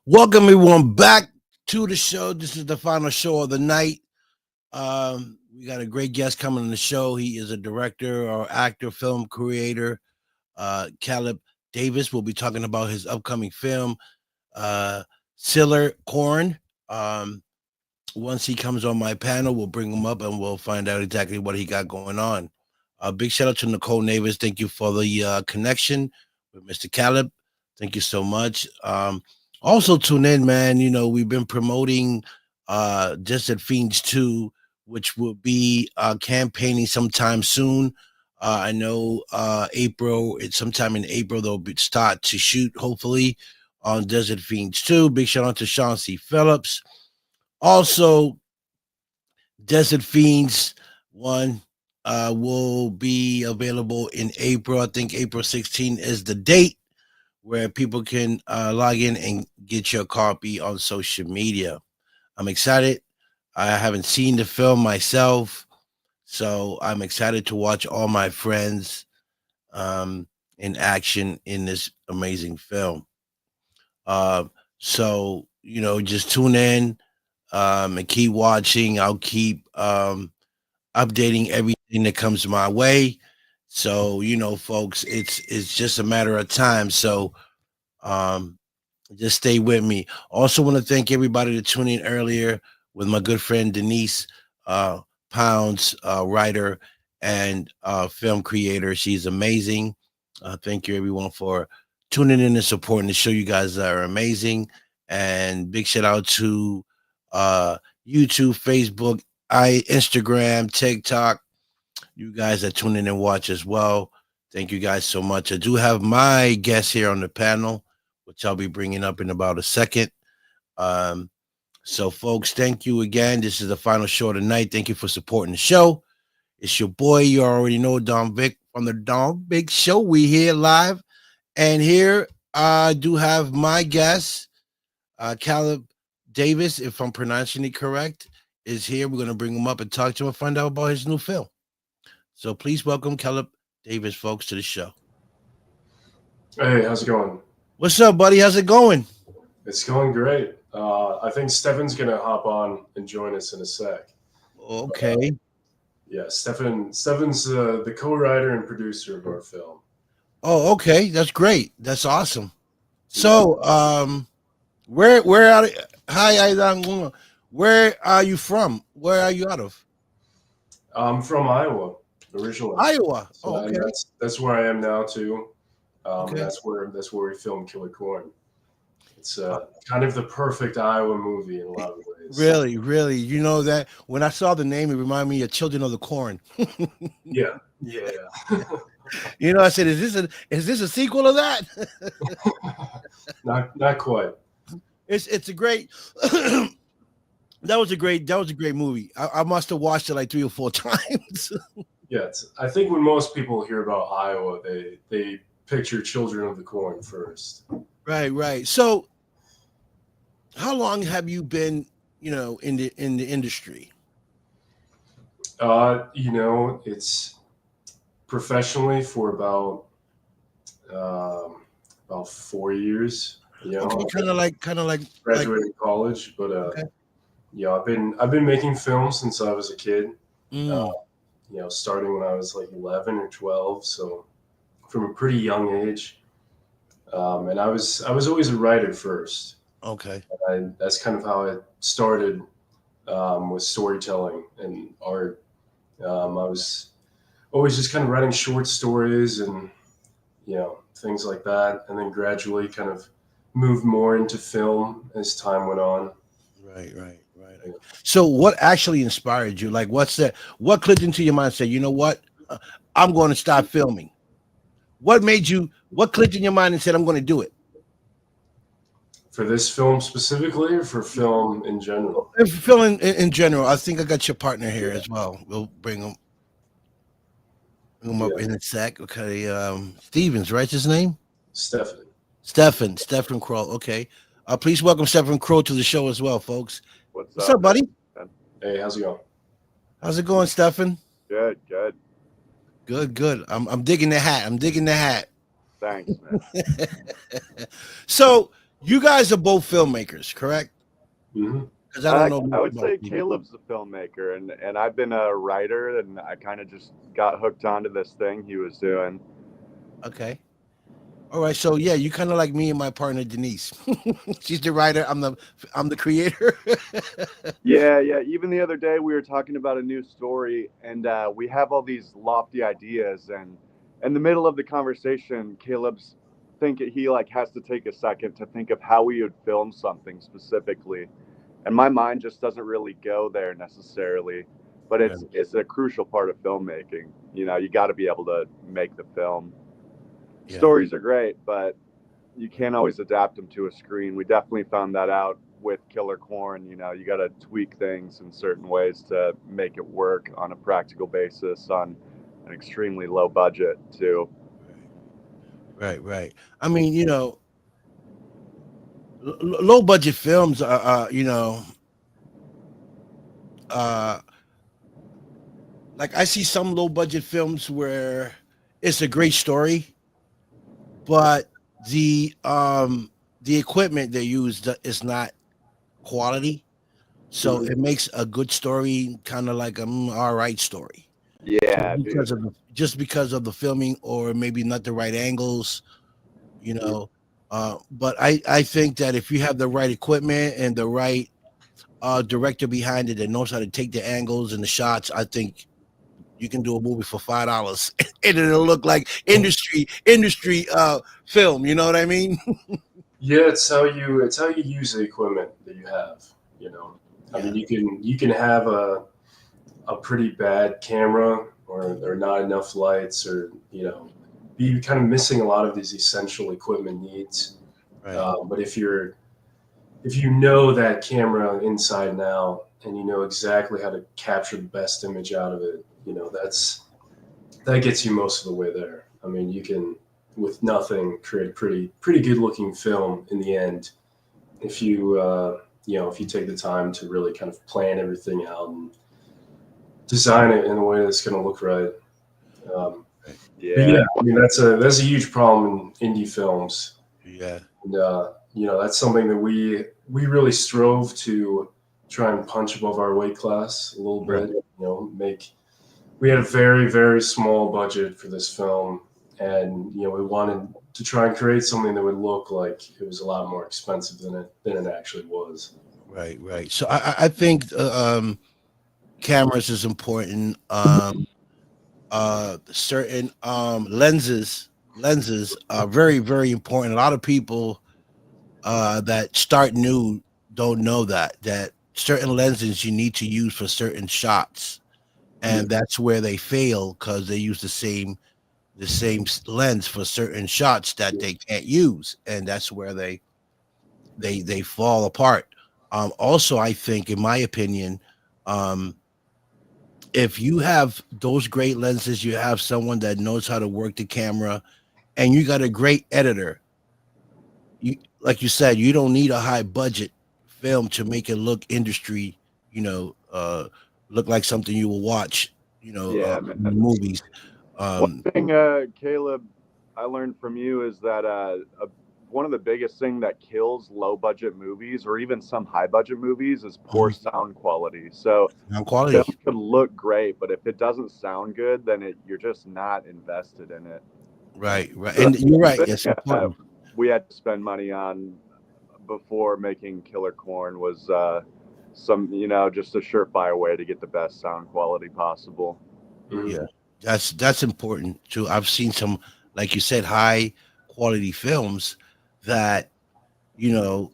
Welcome everyone back to the show. This is the final show of the night. We got a great guest coming on the show. He is a director or actor, film creator. Caleb Davis will be talking about his upcoming film, uh, Siller Corn. Um, Once he comes on my panel, we'll bring him up and we'll find out exactly what he got going on. Big shout out to Nicole Navis. Thank you for the connection with Mr. Caleb. Thank you so much. Also tune in, man. You know, we've been promoting Desert Fiends 2, which will be campaigning sometime soon. I know April, it's sometime in April, start to shoot, hopefully, on Desert Fiends 2. Big shout out to Sean C. Phillips. Also, Desert Fiends 1 will be available in April. I think April 16th is the date where people can log in and get your copy on social media. I'm excited. I haven't seen the film myself, so I'm excited to watch all my friends in action in this amazing film. Uh, so, just tune in and keep watching. I'll keep updating everything that comes my way. So, folks, it's just a matter of time. So, um, just stay with me. Also, want to thank everybody that tuned in earlier with my good friend Denise Pounds, writer and film creator. She's amazing. Thank you, everyone, for tuning in and supporting the show. You guys are amazing. And big shout out to YouTube, Facebook, Instagram, TikTok. You guys that tune in and watch as well. Thank you guys so much. I do have my guest here on the panel, which I'll be bringing up in about a second. Um, so, folks, thank you again. This is the final show of the night. Thank you for supporting the show. It's your boy, you already know, Don Vic from the Don Vic Show. We here live. And here I do have my guest, Caleb Davis, if I'm pronouncing it correct, is here. We're going to bring him up and talk to him and find out about his new film. So please welcome Caleb Davis, folks, to the show. Hey, how's it going? What's up, buddy? How's it going? It's going great. I think Stefan's gonna hop on and join us in a sec. Okay. Yeah, Stefan's the co-writer and producer of our film. Oh, okay. That's great. That's awesome. So, where are where are you from? Where are you out of? I'm from Iowa originally. Iowa. So Oh, okay. that's where I am now too. Okay. That's where we filmed Killer Corn. It's kind of the perfect Iowa movie in a lot of ways. Really, really. You know that when I saw the name, it reminded me of Children of the Corn. Yeah. I said, is this a sequel of that? Not quite. It's a great that was a great movie. I must have watched it like 3 or 4 times. Yeah, I think when most people hear about Iowa, they picture Children of the Corn first. Right. So, how long have you been, in the industry? It's professionally for about 4 years. Okay, kind of like graduated college, but okay. I've been making films since I was a kid. Mm. Starting when I was like 11 or 12, so from a pretty young age. And I was always a writer first. Okay. That's kind of how it started with storytelling and art. I was always just kind of writing short stories and things like that, and then gradually kind of moved more into film as time went on. Right. So, what actually inspired you? Like, what clicked into your mind and said, you know what, I'm going to start filming? What clicked in your mind and said, I'm going to do it? For this film specifically, or for film in general? Film in general. I think I got your partner here as well. We'll bring him up in a sec. Okay. Stevens, right? His name? Stefan Crow. Okay. Please welcome Stefan Crow to the show as well, folks. What's up, buddy? Hey, how's it going? How's it going, Stefan? Good. Good. I'm digging the hat. Thanks, man. So, You guys are both filmmakers, correct? Hmm. Because I don't know I much would say about you. Caleb's a filmmaker, and I've been a writer, and I kind of just got hooked onto this thing he was doing. Okay. All right. So yeah, you kind of like me and my partner Denise. She's the writer. I'm the creator. Yeah, yeah. Even the other day, we were talking about a new story, and we have all these lofty ideas, and in the middle of the conversation, Caleb's he like has to take a second to think of how we would film something specifically, and my mind just doesn't really go there necessarily. But it's a crucial part of filmmaking. You know, you got to be able to make the film. Yeah. Stories are great, but you can't always adapt them to a screen. We definitely found that out with Killer Corn. You know, you got to tweak things in certain ways to make it work on a practical basis on an extremely low budget too. Right. I mean, low budget films are, uh, like I see some low budget films where it's a great story, but the equipment they use is not quality, so it makes a good story kind of like a all right story. Yeah, Just because of the filming or maybe not the right angles, you know. But I think that if you have the right equipment and the right director behind it that knows how to take the angles and the shots, I think you can do a movie for $5 and it'll look like industry film. You know what I mean? Yeah, it's how you use the equipment that you have. You know, I mean, you can have a pretty bad camera or not enough lights, or be kind of missing a lot of these essential equipment needs. Right. But if you know that camera inside and out, and you know exactly how to capture the best image out of it, that gets you most of the way there. I mean, you can, with nothing, create a pretty good looking film in the end if you take the time to really kind of plan everything out and design it in a way that's going to look right. Yeah, I mean that's a huge problem in indie films. Yeah. And that's something that we really strove to try and punch above our weight class a little bit. We had a very, very small budget for this film, and we wanted to try and create something that would look like it was a lot more expensive than it actually was. Right. So I think cameras is important. Certain lenses are very, very important. A lot of people that start new don't know that certain lenses you need to use for certain shots, and that's where they fail because they use the same lens for certain shots that they can't use, and that's where they fall apart. Also, I think, in my opinion, if you have those great lenses, you have someone that knows how to work the camera, and you got a great editor. You, like you said, you don't need a high budget film to make it look industry, look like something you will watch, in the movies. One thing, Caleb, I learned from you is that one of the biggest thing that kills low budget movies or even some high budget movies is poor sound quality. So sound quality film can look great, but if it doesn't sound good, then you're just not invested in it. Right. And you're right. Yes, we had to spend money on before making Killer Corn was just a surefire way to get the best sound quality possible. Yeah, that's important too. I've seen some, like you said, high quality films that the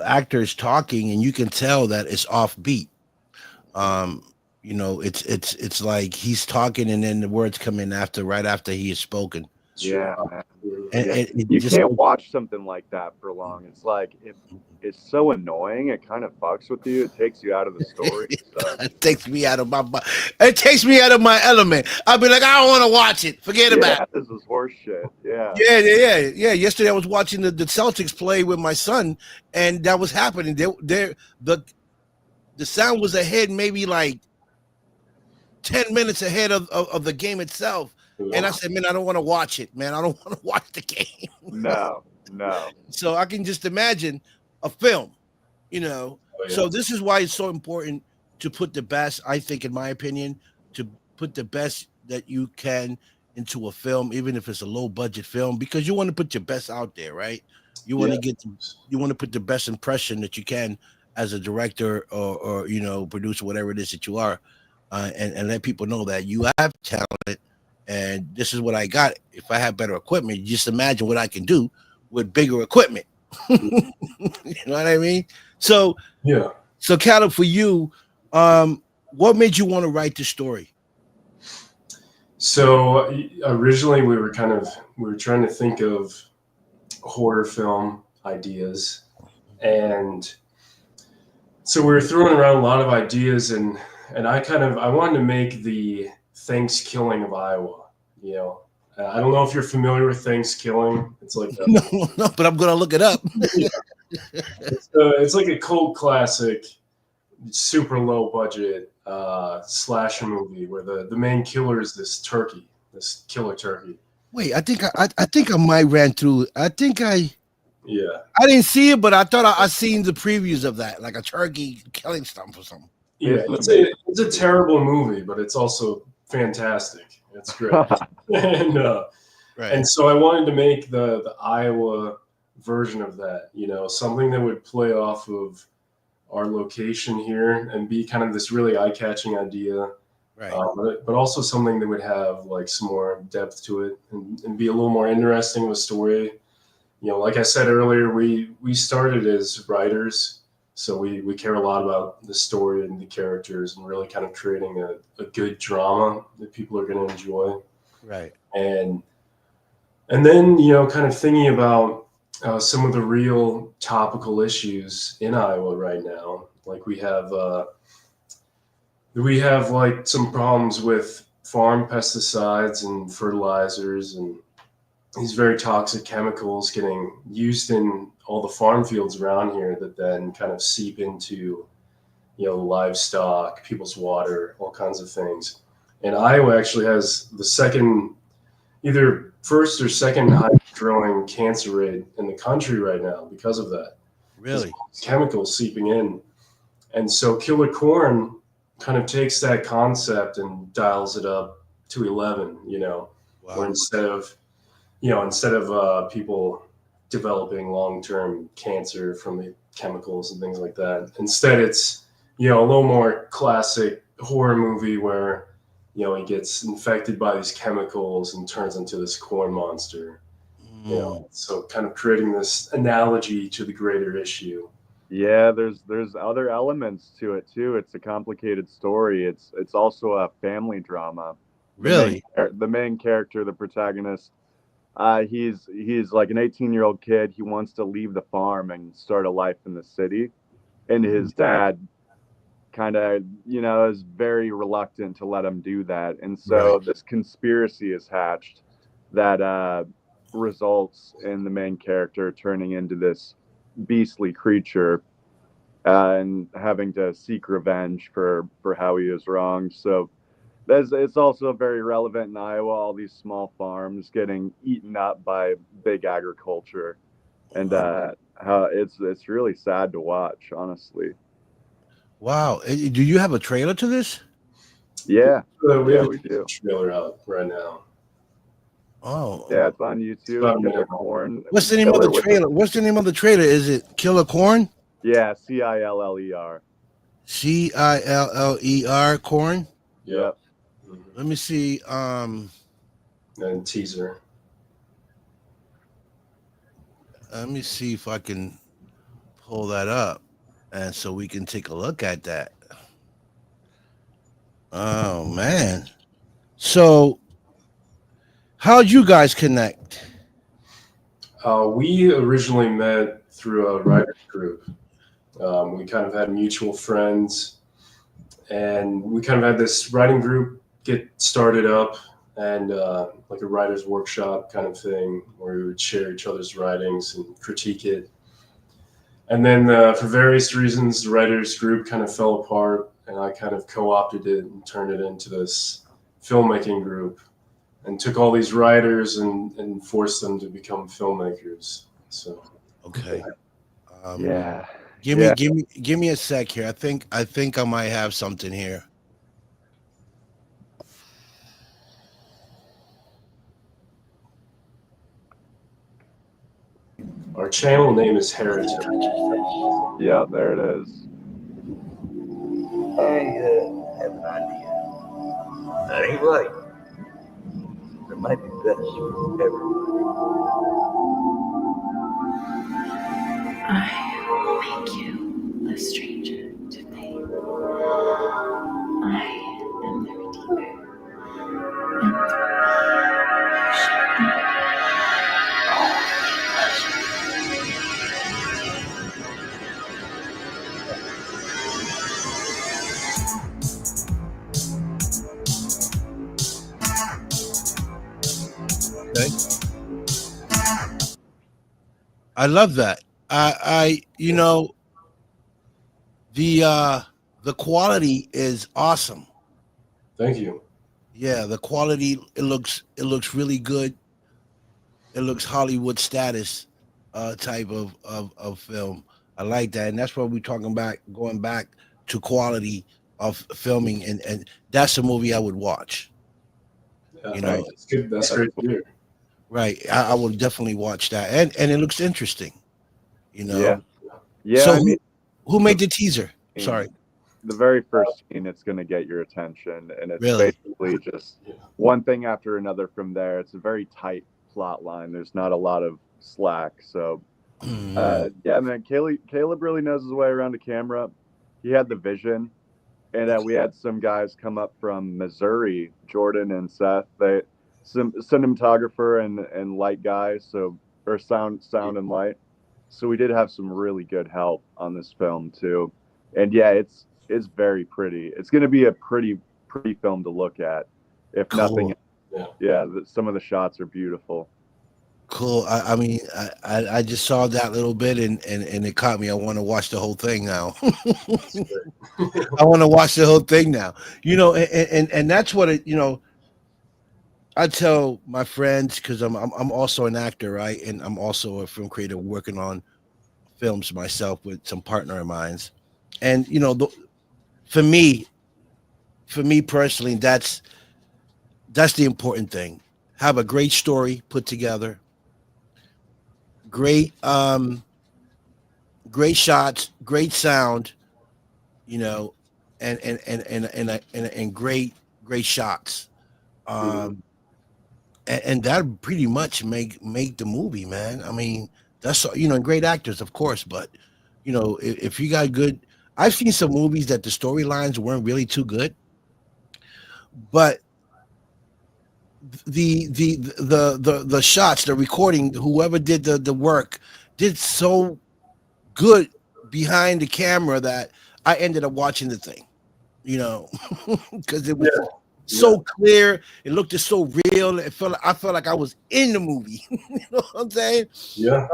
actor is talking and you can tell that it's offbeat. It's like he's talking and then the words come in right after he has spoken. Yeah, and you can't watch something like that for long. It's like it's so annoying. It kind of fucks with you. It takes you out of the story. So. It takes me out of it takes me out of my element. I'll be like, I don't want to watch it. Forget about it. This is horse shit. Yeah. Yesterday I was watching the Celtics play with my son, and that was happening. The sound was ahead, maybe like 10 minutes ahead of the game itself. And I said, man, I don't want to watch it, man. I don't want to watch the game. No. No. So I can just imagine a film, you know. Oh, yeah. So this is why it's so important to put the best, I think, in my opinion, to put the best that you can into a film, even if it's a low budget film, because you want to put your best out there, right? You want Yeah. to you want to put the best impression that you can as a director or you know, producer, whatever it is that you are, and let people know that you have talent and this is what I got. If I have better equipment, just imagine what I can do with bigger equipment. You know what I mean? So, Yeah. so Caleb, for you, what made you want to write this story? So originally we were trying to think of horror film ideas, and so we were throwing around a lot of ideas, and I wanted to make the Thanksgiving of Iowa. You know, I don't know if you're familiar with Thanksgiving. It's like No, no, but I'm gonna look it up. it's like a cult classic, super low budget slasher movie where the main killer is this killer turkey. Wait, I think I might ran through. I think Yeah. I didn't see it, but I thought I seen the previews of that, like a turkey killing stump or something. Yeah, it's a terrible movie, but it's also fantastic. It's great. and Right. and so I wanted to make the Iowa version of that, you know, something that would play off of our location here and be kind of this really eye-catching idea, Right. but also something that would have like some more depth to it and be a little more interesting of a story. You know, like I said earlier, we started as writers, so we care a lot about the story and the characters and really kind of creating a good drama that people are going to enjoy. Right. And then, you know, kind of thinking about some of the real topical issues in Iowa right now. Like we have like some problems with farm pesticides and fertilizers and these very toxic chemicals getting used in all the farm fields around here that then kind of seep into, you know, livestock, people's water, all kinds of things. And Iowa actually has the either first or second highest growing cancer rate in the country right now because of that. Really? Chemicals seeping in. And so Killer Corn kind of takes that concept and dials it up to 11, you know, Wow. where instead of people developing long-term cancer from the chemicals and things like that, instead it's, you know, a little more classic horror movie where, you know, he gets infected by these chemicals and turns into this corn monster. You know, so kind of creating this analogy to the greater issue. Yeah, there's other elements to it too. It's a complicated story. It's also a family drama. Really? The main character, the protagonist, he's like an 18-year-old kid. He wants to leave the farm and start a life in the city, and his dad kind of, you know, is very reluctant to let him do that. And so this conspiracy is hatched that results in the main character turning into this beastly creature and having to seek revenge for how he is wronged. So it's also very relevant in Iowa, all these small farms getting eaten up by big agriculture, and how it's really sad to watch, honestly. Wow. Do you have a trailer to this? Yeah, We have we do. a trailer out right now. Oh. Yeah, it's on YouTube. About Killer Corn. What's the name of the trailer? What's the name of the trailer? Is it Killer Corn? Yeah, Ciller. Ciller Corn? Yep. Let me see. And teaser. Let me see if I can pull that up, and so we can take a look at that. Oh man! So, how'd you guys connect? We originally met through a writers group. We kind of had mutual friends, and we kind of had this writing group get started up, and like a writer's workshop kind of thing where we would share each other's writings and critique it. And then for various reasons, the writers group kind of fell apart, and I kind of co-opted it and turned it into this filmmaking group and took all these writers and forced them to become filmmakers. So Okay. Yeah. Give Yeah. me a sec here. I think I might have something here. our channel name is Heretic. Yeah, there it is. I have an idea. That ain't right. It might be best for everyone. I will make you a stranger to me. I am the Redeemer, and through me you shall know all pleasure. Okay. I love that. You know, the quality is awesome. Thank you. Yeah, the quality, it looks really good. It looks Hollywood status type of film. I like that. And that's what we're talking about, going back to quality of filming, and that's a movie I would watch. Yeah, You know, that's good. That's great to hear. right. I would definitely watch that. And it looks interesting, you know. Yeah. Yeah. So I mean, who made the teaser? the Sorry. the very first scene, it's going to get your attention, and it's Really? basically just Yeah. one thing after another from there. It's a very tight plot line. There's not a lot of slack. So, yeah, man, Caleb really knows his way around a camera. He had the vision, and we had some guys come up from Missouri, Jordan and Seth. Some cinematographer and light guys, so or sound and light. So we did have some really good help on this film too, and yeah, it's very pretty. It's going to be a pretty film to look at, if nothing. Cool. Yeah. Yeah, some of the shots are beautiful. Cool. I mean, I just saw that little bit, and it caught me. I want to watch the whole thing now. I want to watch the whole thing now. You know, and that's what it. You know, I tell my friends, because I'm also an actor, right, and I'm also a film creator working on films myself with some partner of mine's, and you know, for me personally, that's the important thing. Have a great story put together, great great shots, great sound, you know, and great shots. Um, and that pretty much make the movie, man. I mean, that's, you know, great actors, of course, but you know, if you got good, I've seen some movies that the storylines weren't really too good, but the shots, the recording, whoever did the work did so good behind the camera that I ended up watching the thing, you know, because it was so clear. It looked just so real. I felt like I was in the movie. You know what I'm saying? Yeah.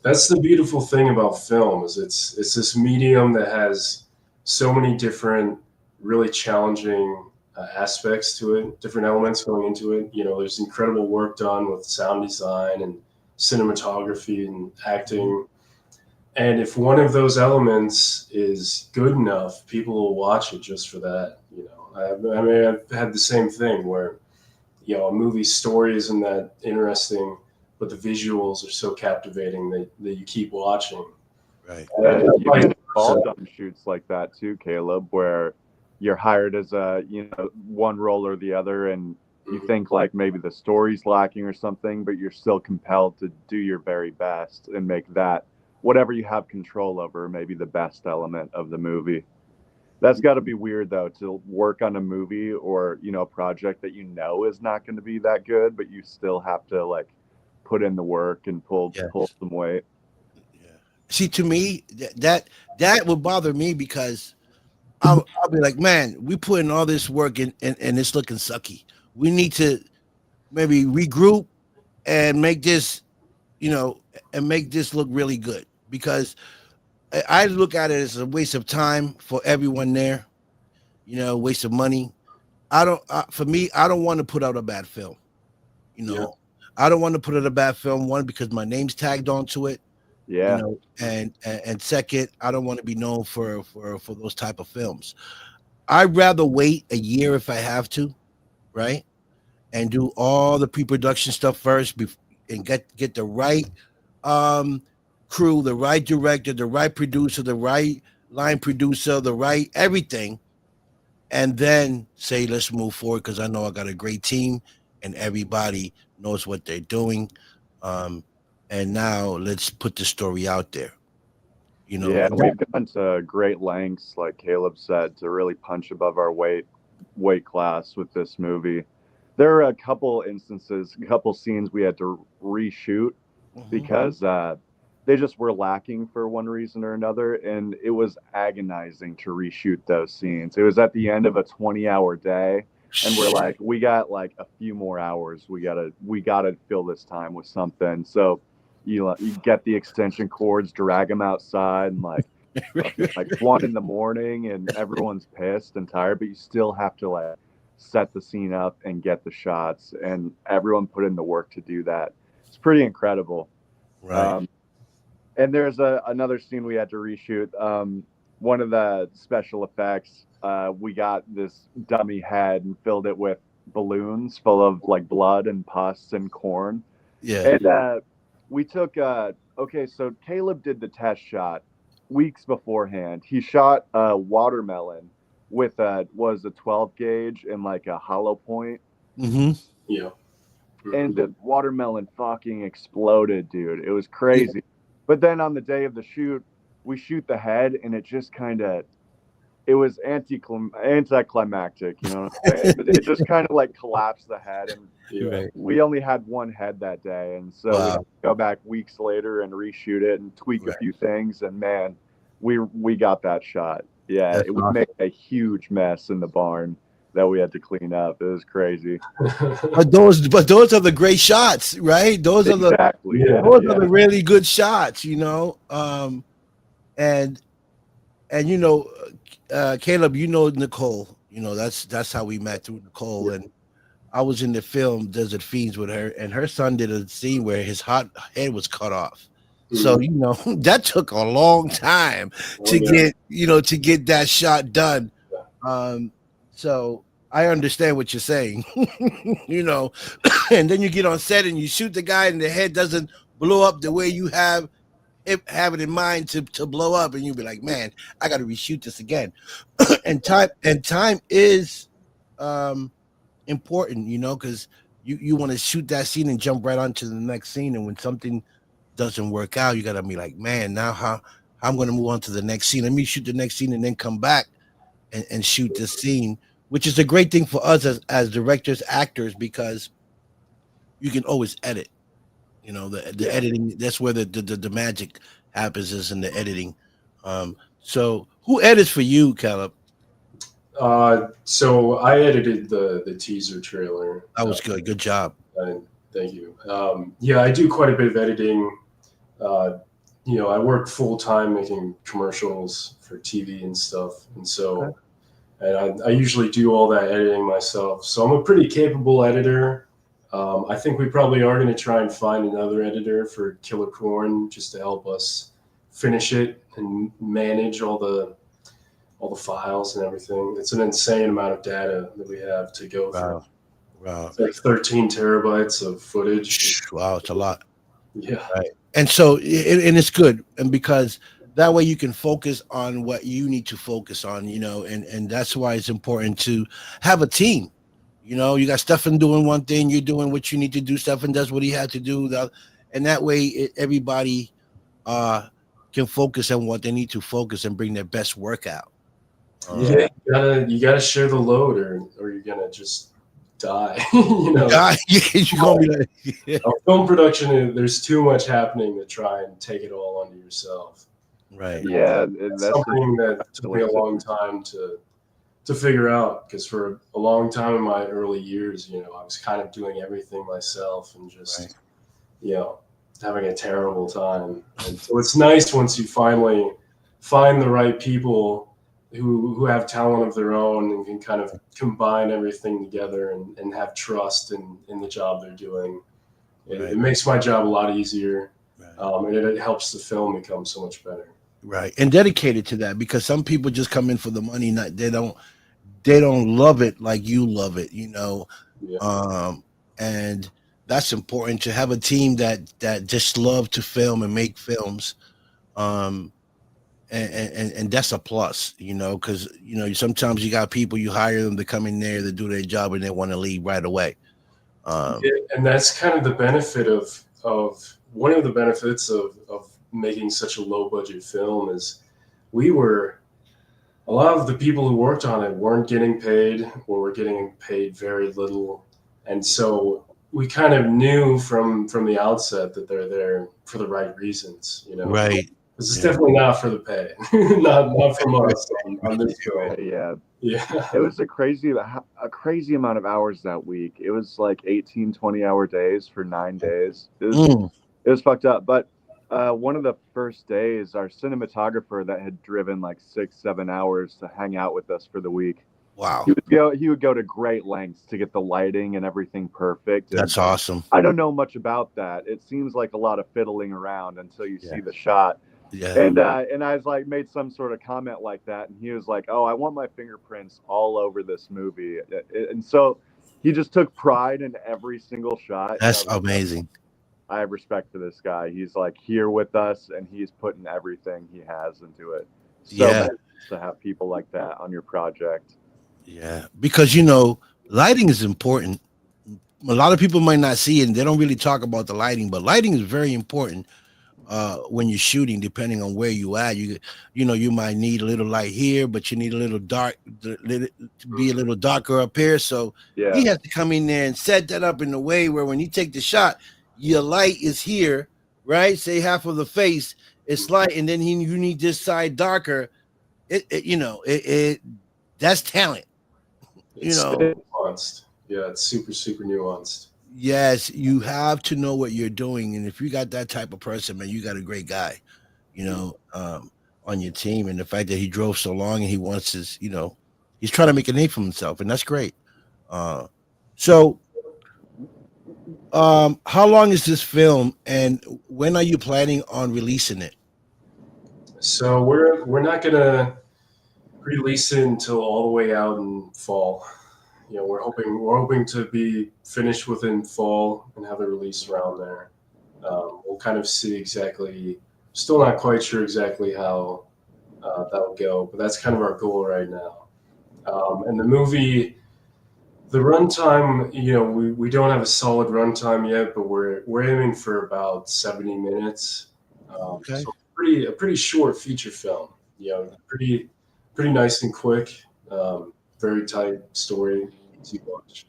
That's the beautiful thing about film is it's this medium that has so many different, really challenging aspects to it, different elements going into it. You know, there's incredible work done with sound design and cinematography and acting. And if one of those elements is good enough, people will watch it just for that. You know, I mean, I've had the same thing where, you know, a movie's story isn't that interesting, but the visuals are so captivating that you keep watching. Right. You've been involved on shoots like that too, Caleb, where you're hired as a, you know, one role or the other, and you think like maybe the story's lacking or something, but you're still compelled to do your very best and make that whatever you have control over, maybe the best element of the movie. That's got to be weird though, to work on a movie or, you know, a project that you know is not going to be that good, but you still have to like put in the work and pull some weight. Yeah. See, to me, that would bother me because I'll be like, man, we put in all this work and it's looking sucky. We need to maybe regroup and make this, you know, and make this look really good, because I look at it as a waste of time for everyone there, you know, waste of money. I don't, for me, I don't want to put out a bad film. You know, I don't want to put it a bad film. One, because my name's tagged onto it. Yeah. You know, and second, I don't want to be known for those type of films. I'd rather wait a year if I have to, right? And do all the pre-production stuff first and get the right crew, the right director, the right producer, the right line producer, the right everything, and then say let's move forward because I know I got a great team and everybody knows what they're doing. And now let's put the story out there. You know, Yeah, we've gone to great lengths, like Caleb said, to really punch above our weight class with this movie. There are a couple instances, a couple scenes we had to reshoot because they just were lacking for one reason or another, and it was agonizing to reshoot those scenes. It was at the end of a 20-hour day, and we're like, we got like a few more hours. We gotta fill this time with something. So you get the extension cords, drag them outside, and like 1 a.m, and everyone's pissed and tired, but you still have to like set the scene up and get the shots, and everyone put in the work to do that. It's pretty incredible. right. And there's another scene we had to reshoot. One of the special effects, we got this dummy head and filled it with balloons full of like blood and pus and corn. Yeah. And we took okay, so Caleb did the test shot weeks beforehand. He shot a watermelon with a 12 gauge and like a hollow point. Mm-hmm. Yeah. And the watermelon fucking exploded, dude. It was crazy. Yeah. But then on the day of the shoot, we shoot the head, and it just kind of, it was anticlimactic, you know what I'm saying? It just kind of like collapsed the head, and we only had one head that day, and so we had to go back weeks later and reshoot it and tweak a few things, and man, we got that shot. Yeah, it would make a huge mess in the barn that we had to clean up. It was crazy. But those are the great shots, right? Those are the really good shots, you know. And you know, Caleb, you know Nicole. You know that's how we met through Nicole, and I was in the film Desert Fiends with her, and her son did a scene where his hot head was cut off. So you know that took a long time to get that shot done. So I understand what you're saying, you know, and then you get on set and you shoot the guy and the head doesn't blow up the way you have it in mind to blow up, and you be like, man, I got to reshoot this again. and time is important, you know, because you want to shoot that scene and jump right onto the next scene, and when something doesn't work out, you got to be like, man, now how I'm going to move on to the next scene. Let me shoot the next scene and then come back and shoot this scene, which is a great thing for us as directors, actors, because you can always edit. You know, the editing, that's where the magic happens, is in the editing. So who edits for you, Caleb? So I edited the teaser trailer. That was good. Good job. Thank you. Yeah, I do quite a bit of editing. You know, I work full time making commercials for TV and stuff, and so, and I usually do all that editing myself. So I'm a pretty capable editor. I think we probably are going to try and find another editor for Killer Corn just to help us finish it and manage all the files and everything. It's an insane amount of data that we have to go through. Wow. It's like 13 terabytes of footage. Wow, it's a lot. Yeah. Right. And so, and it's good, and because that way you can focus on what you need to focus on, you know, and that's why it's important to have a team. You know, you got Stefan doing one thing, you're doing what you need to do. Stefan does what he had to do, and that way everybody can focus on what they need to focus and bring their best work out. Yeah, you gotta share the load, or you're gonna just die. You know, you're gonna be like, film production. There's too much happening to try and take it all onto yourself. Right. Yeah, that's something that took me a long time to figure out, because for a long time in my early years, you know, I was kind of doing everything myself and just, you know, having a terrible time. And so it's nice once you finally find the right people who have talent of their own and can kind of combine everything together and have trust in the job they're doing. It makes my job a lot easier, Right. and it helps the film become so much better. Right. And dedicated to that, because some people just come in for the money, not they don't love it like you love it, Yeah. And that's important to have a team that just love to film and make films. Um and that's a plus, because sometimes you got people, you hire them to come in there to do their job and they want to leave right away. Yeah, and that's kind of the benefit of one of the benefits of making such a low budget film is we were a lot of the people who worked on it weren't getting paid or were getting paid very little, and so we kind of knew from the outset that they're there for the right reasons. Right. This is Yeah. definitely not for the pay, not from us on this film. Yeah, Yeah, it was a crazy amount of hours that week. It was like 18, 20-hour days for 9 days. Mm, It was fucked up. But one of the first days, our cinematographer that had driven like 6, 7 hours to hang out with us for the week, wow. he would go to great lengths to get the lighting and everything perfect. And That's awesome. I don't know much about that. It seems like a lot of fiddling around until you Yeah. see the shot. Yeah. And I was like, made some sort of comment like that, and he was like, "Oh, I want my fingerprints all over this movie," and so he just took pride in every single shot. That's amazing. I have respect for this guy. He's like here with us, and he's putting everything he has into it. So Yeah. nice to have people like that on your project. Yeah, because lighting is important. A lot of people might not see it, and they don't really talk about the lighting, but lighting is very important when you're shooting. Depending on where you at, you might need a little light here, but you need a little dark to be a little darker up here. So Yeah, he has to come in there and set that up in a way where when you take the shot, your light is here, right? Say half of the face is light, and then you need this side darker. It that's talent. it's so nuanced. Yeah, it's super super nuanced. Yes, you have to know what you're doing, and if you got that type of person, man, you got a great guy, on your team. And the fact that he drove so long and he wants he's trying to make a name for himself, and that's great. So, how long is this film, and when are you planning on releasing it? So we're not gonna release it until all the way out in fall. We're hoping to be finished within fall and have a release around there. We'll kind of see exactly. Still not quite sure exactly how that'll go, but that's kind of our goal right now. And the movie, the runtime, we don't have a solid runtime yet, but we're aiming for about 70 minutes. Okay, So a pretty short feature film. Pretty nice and quick. Very tight story to watch.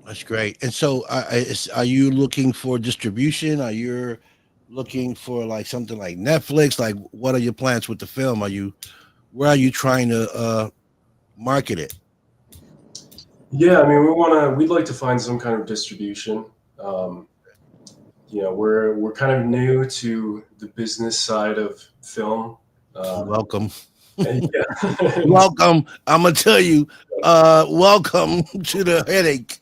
that's great. And so, are you looking for distribution? Are you looking for like something like Netflix? Like, what are your plans with the film? Where are you trying to market it? Yeah, I mean, we'd like to find some kind of distribution. Um, we're kind of new to the business side of film. Welcome. And yeah. Welcome. I'm gonna tell you, welcome to the headache.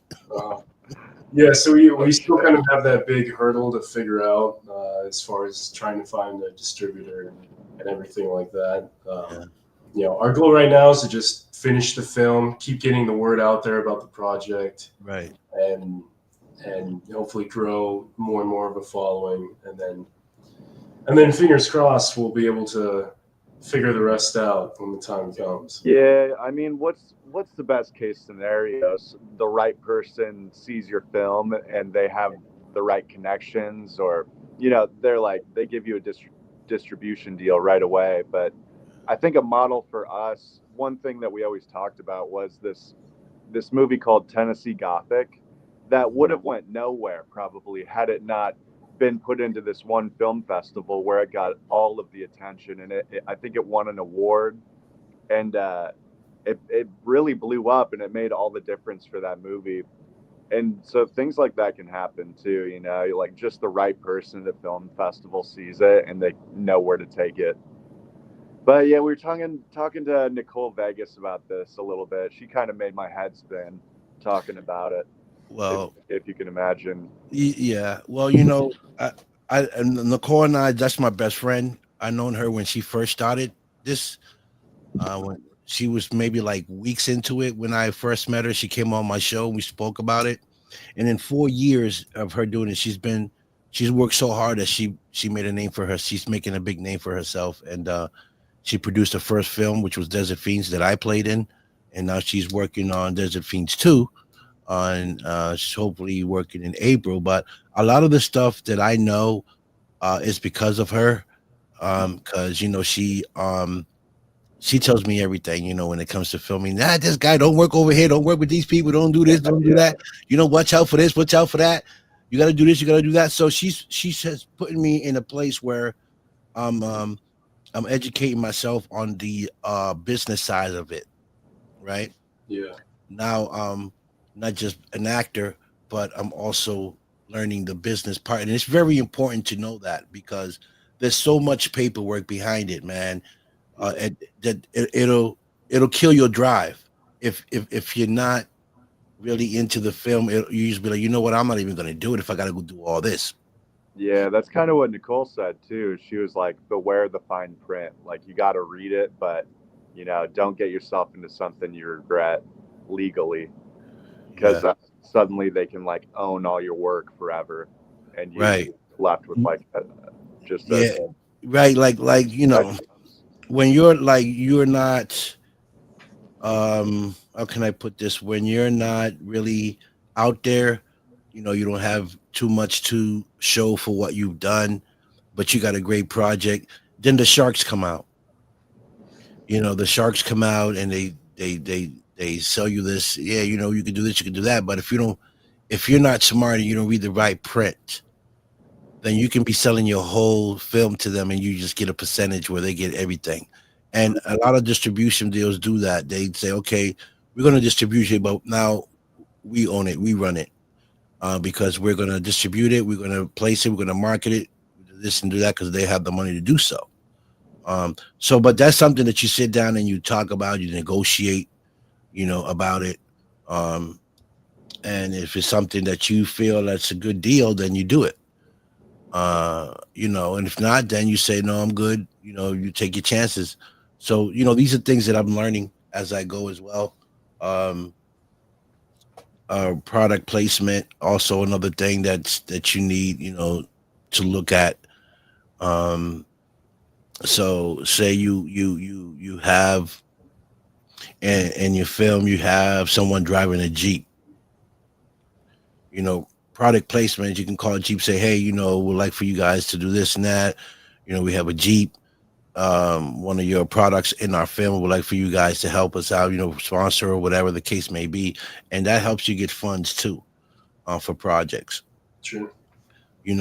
Yeah, so we still kind of have that big hurdle to figure out as far as trying to find a distributor and everything like that. Our goal right now is to just finish the film, keep getting the word out there about the project, Right. and hopefully grow more and more of a following, and then fingers crossed we'll be able to figure the rest out when the time comes. yeah. I mean, what's the best case scenario? The right person sees your film and they have the right connections, or they give you a distribution deal right away. But I think a model for us, one thing that we always talked about was this movie called Tennessee Gothic that would have went nowhere probably had it not been put into this one film festival where it got all of the attention, and I think it won an award, and it really blew up, and it made all the difference for that movie. And so things like that can happen too, like just the right person at the film festival sees it and they know where to take it. But yeah, we were talking to Nicole Vegas about this a little bit. She kind of made my head spin talking about it. Well, if you can imagine. yeah. Well, and Nicole and I, that's my best friend. I known her when she first started this. When she was maybe like weeks into it when I first met her, she came on my show. We spoke about it, and in 4 years of her doing it, she's worked so hard that she made a name for her. She's making a big name for herself, and she produced her first film, which was Desert Fiends, that I played in, and now she's working on Desert Fiends 2, on she's hopefully working in April. But a lot of the stuff that I know is because of her, because she tells me everything, when it comes to filming. This guy don't work over here, don't work with these people, don't do this, don't do Yeah. that. Watch out for this, watch out for that. You got to do this, you got to do that. So she says putting me in a place where I'm educating myself on the business side of it, right? Yeah. Now not just an actor, but I'm also learning the business part. And it's very important to know that, because there's so much paperwork behind it, man. It'll kill your drive if you're not really into the film. You just be like, you know what, I'm not even going to do it if I got to go do all this. Yeah, that's kind of what Nicole said too. She was like, beware the fine print. Like, you got to read it, but don't get yourself into something you regret legally, because suddenly they can like own all your work forever, and you're Right. left with like just Yeah, right. Like when you're not how can I put this, when you're not really out there, you don't have too much to show for what you've done, but you got a great project, then the sharks come out. The sharks come out and they sell you this. Yeah, you can do this, you can do that. But if you're not smart and you don't read the right print, then you can be selling your whole film to them and you just get a percentage where they get everything. And a lot of distribution deals do that. They say, okay, we're going to distribute it, but now we own it, we run it, because we're going to distribute it, we're going to place it, we're going to market it, do this and do that, because they have the money to do so. But that's something that you sit down and you talk about, you negotiate, about it. And if it's something that you feel that's a good deal, then you do it. And if not, then you say, no, I'm good. You take your chances. So, these are things that I'm learning as I go as well. Product placement, also another thing that you need, to look at. So say you have in your film, you have someone driving a Jeep, product placement, you can call a Jeep, say, hey, we'd like for you guys to do this and that. We have a Jeep, one of your products in our film, would like for you guys to help us out, sponsor or whatever the case may be. And that helps you get funds too, for projects. True.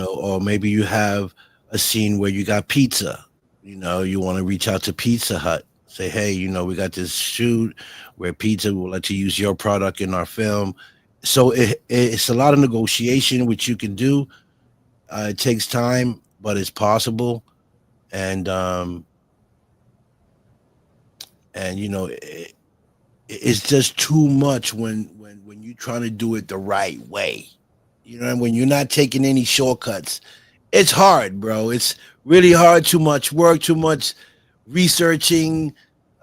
Or maybe you have a scene where you got pizza, you want to reach out to Pizza Hut, say, hey, we got this shoot where pizza will let you use your product in our film. So it's a lot of negotiation, which you can do. It takes time, but it's possible. And it's just too much when you're trying to do it the right way. And when you're not taking any shortcuts, it's hard, bro. It's really hard. Too much work, too much researching,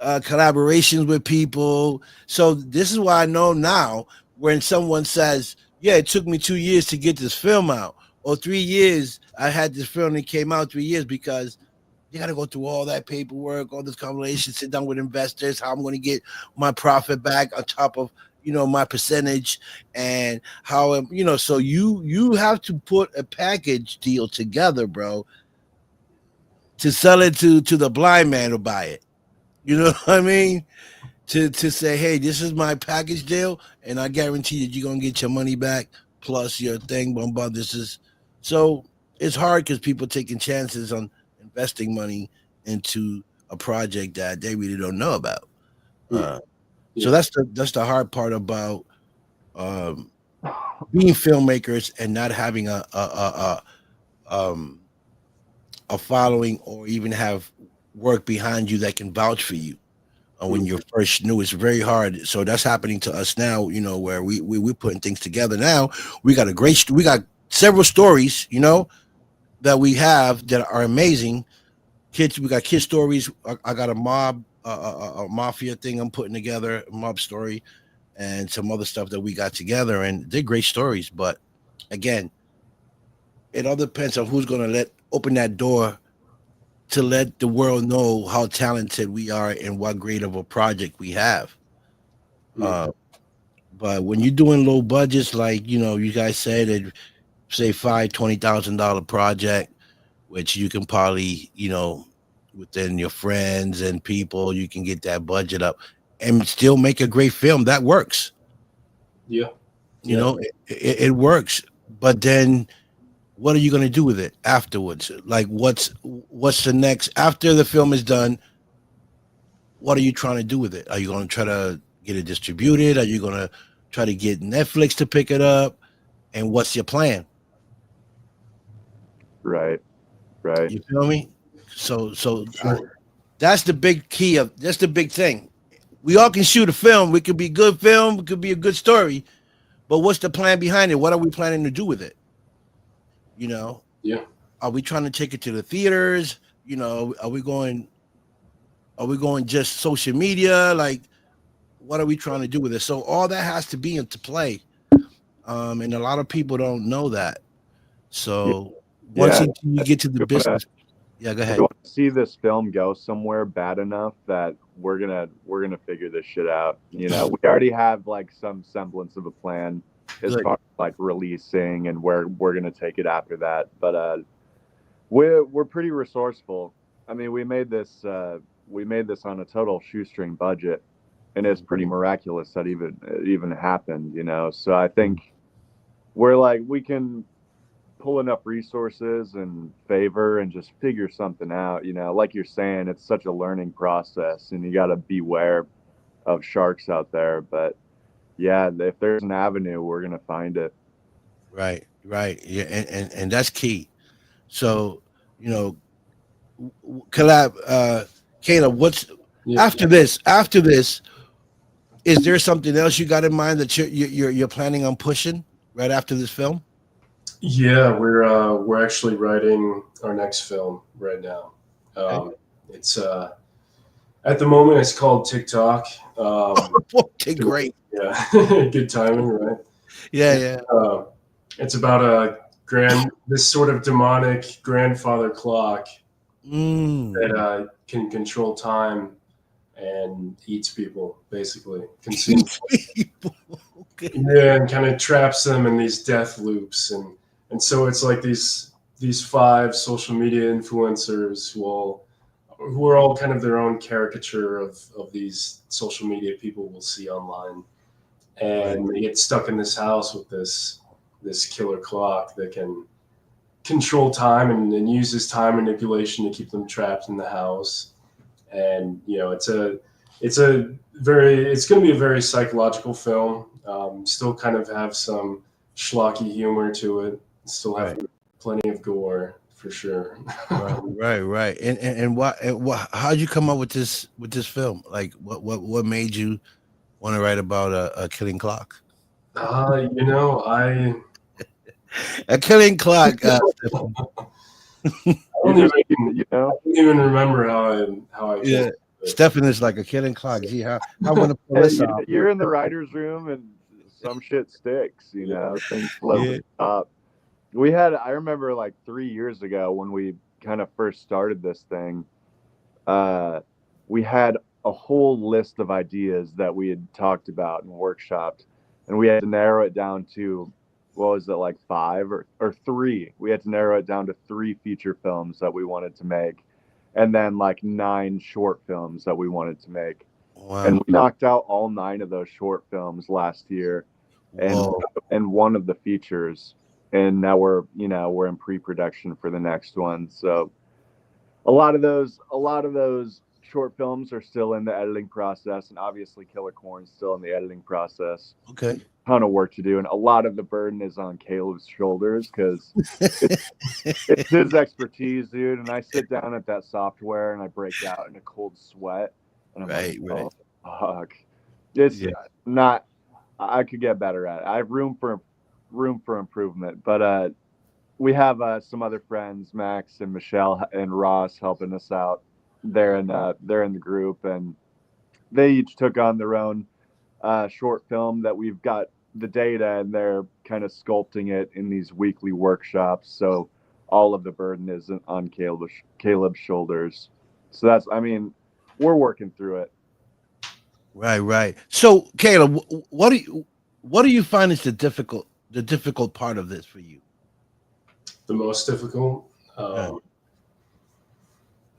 collaborations with people. So this is why I know now, when someone says, yeah, it took me 2 years to get this film out, or 3 years, I had this film that came out 3 years, because you got to go through all that paperwork, all this combination, sit down with investors, how I'm going to get my profit back on top of, my percentage, and how, so you have to put a package deal together, bro, to sell it to the blind man to buy it. You know what I mean? To say, hey, this is my package deal, and I guarantee that you're gonna get your money back plus your thing. Blah. This is so it's hard because people taking chances on investing money into a project that they really don't know about. So that's the hard part about being filmmakers and not having a following, or even have work behind you that can vouch for you. when you're first new. It's very hard. So that's happening to us now, you know, where we're putting things together now. We got we got several stories, you know, that we have that are amazing. Kids, we got kid stories. I got a a mafia thing I'm putting together, a mob story, and some other stuff that we got together, and they're great stories. But again, it all depends on who's going to open that door to let the world know how talented we are and what great of a project we have. Uh, but when you're doing low budgets, like you know, you guys said it, say $20,000 project, which you can probably, you know, within your friends and people, you can get that budget up and still make a great film. That works. Yeah. You know, it works. But then what are you going to do with it afterwards? Like what's the next after the film is done? What are you trying to do with it? Are you going to try to get it distributed? Are you going to try to get Netflix to pick it up? And what's your plan? Right. You feel me? So that's the big key that's the big thing. We all can shoot a film. We could be a good film. It could be a good story. But what's the plan behind it? What are we planning to do with it? You know? Yeah. Are we trying to take it to the theaters? You know, are we going just social media? Like, what are we trying to do with it? So all that has to be into play. And a lot of people don't know that. So once you get to the business, go ahead. We want to see this film go somewhere bad enough that we're gonna figure this shit out. You know, we already have like some semblance of a plan as far as like releasing and where we're gonna take it after that. But we're pretty resourceful. I mean, we made this on a total shoestring budget, and it's pretty miraculous that it even happened. You know, so I think we're like we can pull enough resources and favor and just figure something out. You know, like you're saying, it's such a learning process and you got to beware of sharks out there. But yeah, if there's an avenue, we're going to find it. Right. Yeah. And that's key. So, you know, collab, Caleb, after this, is there something else you got in mind that you're planning on pushing right after this film? Yeah, we're actually writing our next film right now. It's at the moment it's called TikTok. Okay, great. Yeah, good timing, right? Yeah. It's about this sort of demonic grandfather clock that can control time and eats people, basically. Consumes people. Okay. Yeah, and kind of traps them in these death loops, and so it's like these 5 social media influencers who are all kind of their own caricature of these social media people we'll see online, and they get stuck in this house with this killer clock that can control time and uses time manipulation to keep them trapped in the house. And you know, it's going to be a very psychological film. Still kind of have some schlocky humor to it. Still have plenty of gore for sure. Right. And how'd you come up with this film? Like what made you want to write about a killing clock? You know, a killing clock. I don't even remember how I yeah. Stefan is like a killing clock. Gee, how I want to pull this off. You're in the writer's room and some shit sticks, you know, things float up. I remember like 3 years ago when we kind of first started this thing, we had a whole list of ideas that we had talked about and workshopped, and we had to narrow it down to, what was it, like 5 or 3? We had to narrow it down to 3 feature films that we wanted to make, and then like 9 short films that we wanted to make. Wow. And we knocked out all 9 of those short films last year, and one of the features. And now we're in pre-production for the next one. So a lot of those short films are still in the editing process, and obviously Killer Corn's still in the editing process. Okay. Ton of work to do, and a lot of the burden is on Caleb's shoulders because it's his expertise, dude. And I sit down at that software and I break out in a cold sweat And I'm Right, like, right. oh, fuck. It's Yeah. not. I could get better at it. I have room for improvement, but we have some other friends, Max and Michelle and Ross, helping us out. They're in the group, and they each took on their own short film that we've got the data, and they're kind of sculpting it in these weekly workshops. So all of the burden is on Caleb's shoulders. So that's, I mean, we're working through it. Right, right. So, Caleb, what do you find is the difficult part of this for you? The most difficult. Yeah.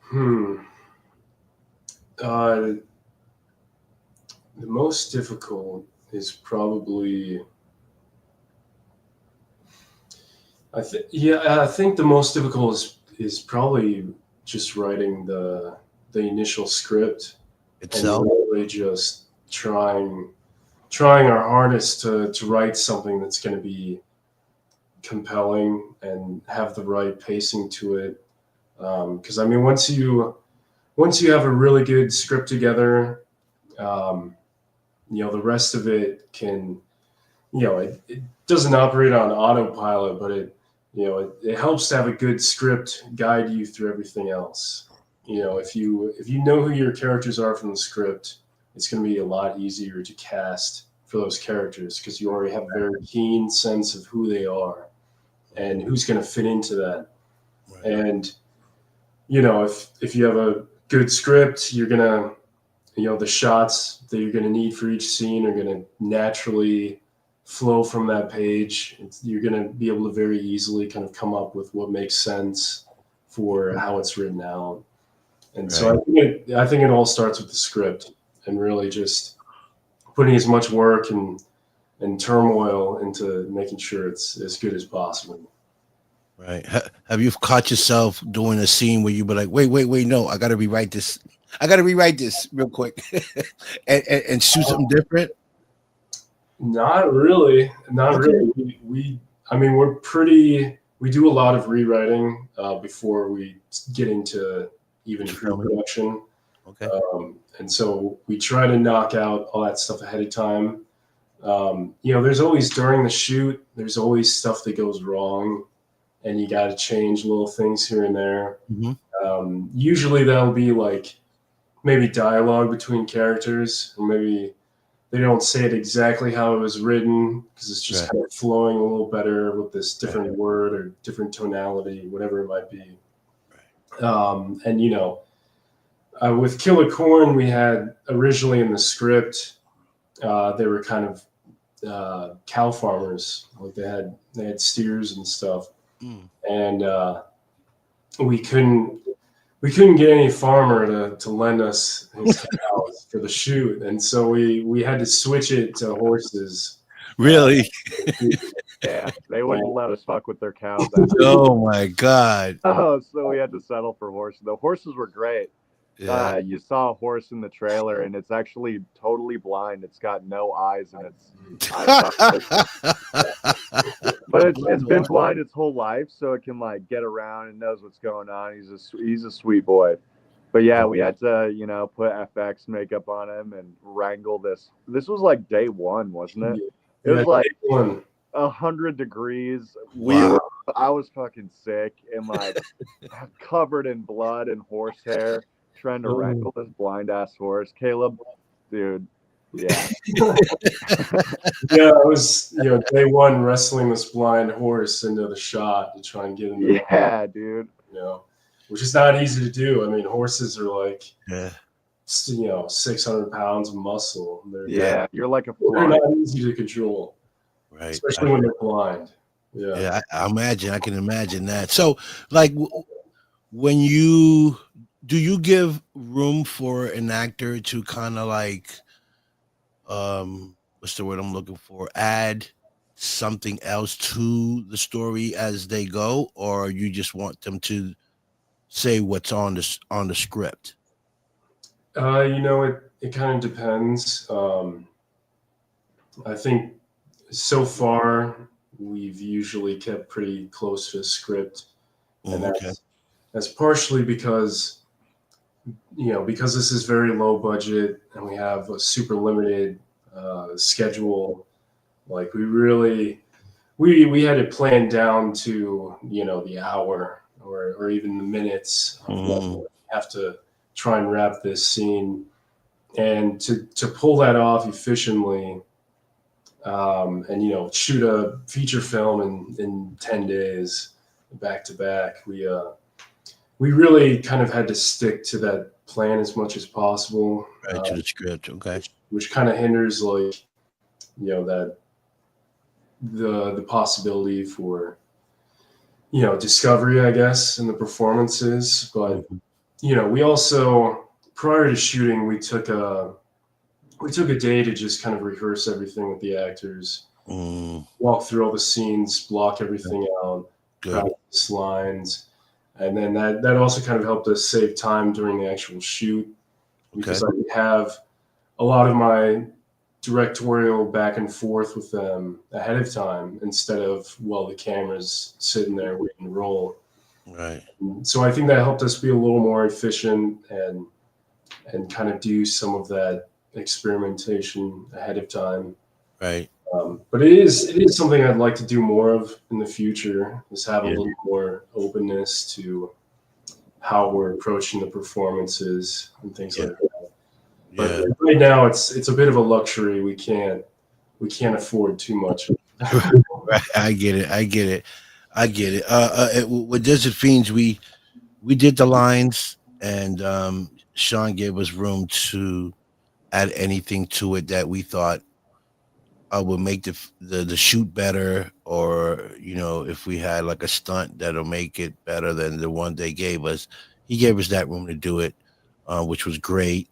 Hmm. Uh, the most difficult is probably. I think the most difficult is probably just writing the initial script and Itself. really just trying our hardest to write something that's going to be compelling and have the right pacing to it. Because I mean, once you have a really good script together, the rest of it can, it doesn't operate on autopilot, but it helps to have a good script guide you through everything else. If you know who your characters are from the script, it's going to be a lot easier to cast for those characters because you already have a very keen sense of who they are and who's going to fit into that. Right. And if you have a good script, you're gonna, the shots that you're gonna need for each scene are gonna naturally flow from that page. You're gonna be able to very easily kind of come up with what makes sense for how it's written out. And so I think it all starts with the script and really just putting as much work and turmoil into making sure it's as good as possible. Right. Have you caught yourself doing a scene where you be like, wait, no, I got to rewrite this. I got to rewrite this real quick and shoot something different? Not really. Not Okay. really. I mean, we do a lot of rewriting before we get into even pre-production. Okay. And so we try to knock out all that stuff ahead of time. There's always during the shoot, there's always stuff that goes wrong and you got to change little things here and there. Mm-hmm. Usually that'll be like maybe dialogue between characters, or maybe they don't say it exactly how it was written because it's just kind of flowing a little better with this different word or different tonality, whatever it might be. And with Killer Corn, we had originally in the script, they were kind of cow farmers, like they had steers and stuff. And we couldn't get any farmer to lend us his cows for the shoot, and so we had to switch it to horses. Really? Yeah, they wouldn't let us fuck with their cows. Oh my God. Oh, so we had to settle for horses. The horses were great. Yeah. You saw a horse in the trailer, and it's actually totally blind. It's got no eyes, and but it's been blind its whole life, so it can like get around and knows what's going on. He's a sweet boy. But yeah, we had to put FX makeup on him and wrangle this. This was like day one, wasn't it? It was like 100 degrees. Wow. I was fucking sick and like covered in blood and horsehair, trying to wrangle this blind ass horse. Caleb, dude, yeah. Yeah, I was day one wrestling this blind horse into the shot to try and get him. Yeah, dude. Which is not easy to do. I mean, horses are like 600 pounds of muscle. You're like a they're fly. not easy to control. Right. Especially when they're blind. Yeah, I can imagine that. So, like, when do you give room for an actor to kind of like, what's the word I'm looking for? Add something else to the story as they go, or you just want them to say what's on the script? It kind of depends. I think so far we've usually kept pretty close to the script, and that's partially because because this is very low budget and we have a super limited schedule, like we had it planned down to the hour or even the minutes of what we have to try and wrap this scene, and to pull that off efficiently, and shoot a feature film in 10 days back to back. We really kind of had to stick to that plan as much as possible, Right, to the script. Okay. which kind of hinders that the possibility for discovery, I guess, in the performances. But we also, prior to shooting, we took a day to just kind of rehearse everything with the actors, walk through all the scenes, block everything out, Good. practice lines, and then that also kind of helped us save time during the actual shoot, because I could have a lot of my directorial back and forth with them ahead of time instead of while the camera's sitting there waiting to roll. Right. So I think that helped us be a little more efficient and kind of do some of that experimentation ahead of time. Right. But it is something I'd like to do more of in the future, is have a little more openness to how we're approaching the performances and things like that. But right now it's a bit of a luxury. We can't afford too much. Right. I get it. With Desert Fiends, we did the lines, and Sean gave us room to add anything to it that we thought would make the shoot better, or if we had like a stunt that'll make it better than the one they gave us. He gave us that room to do it, which was great.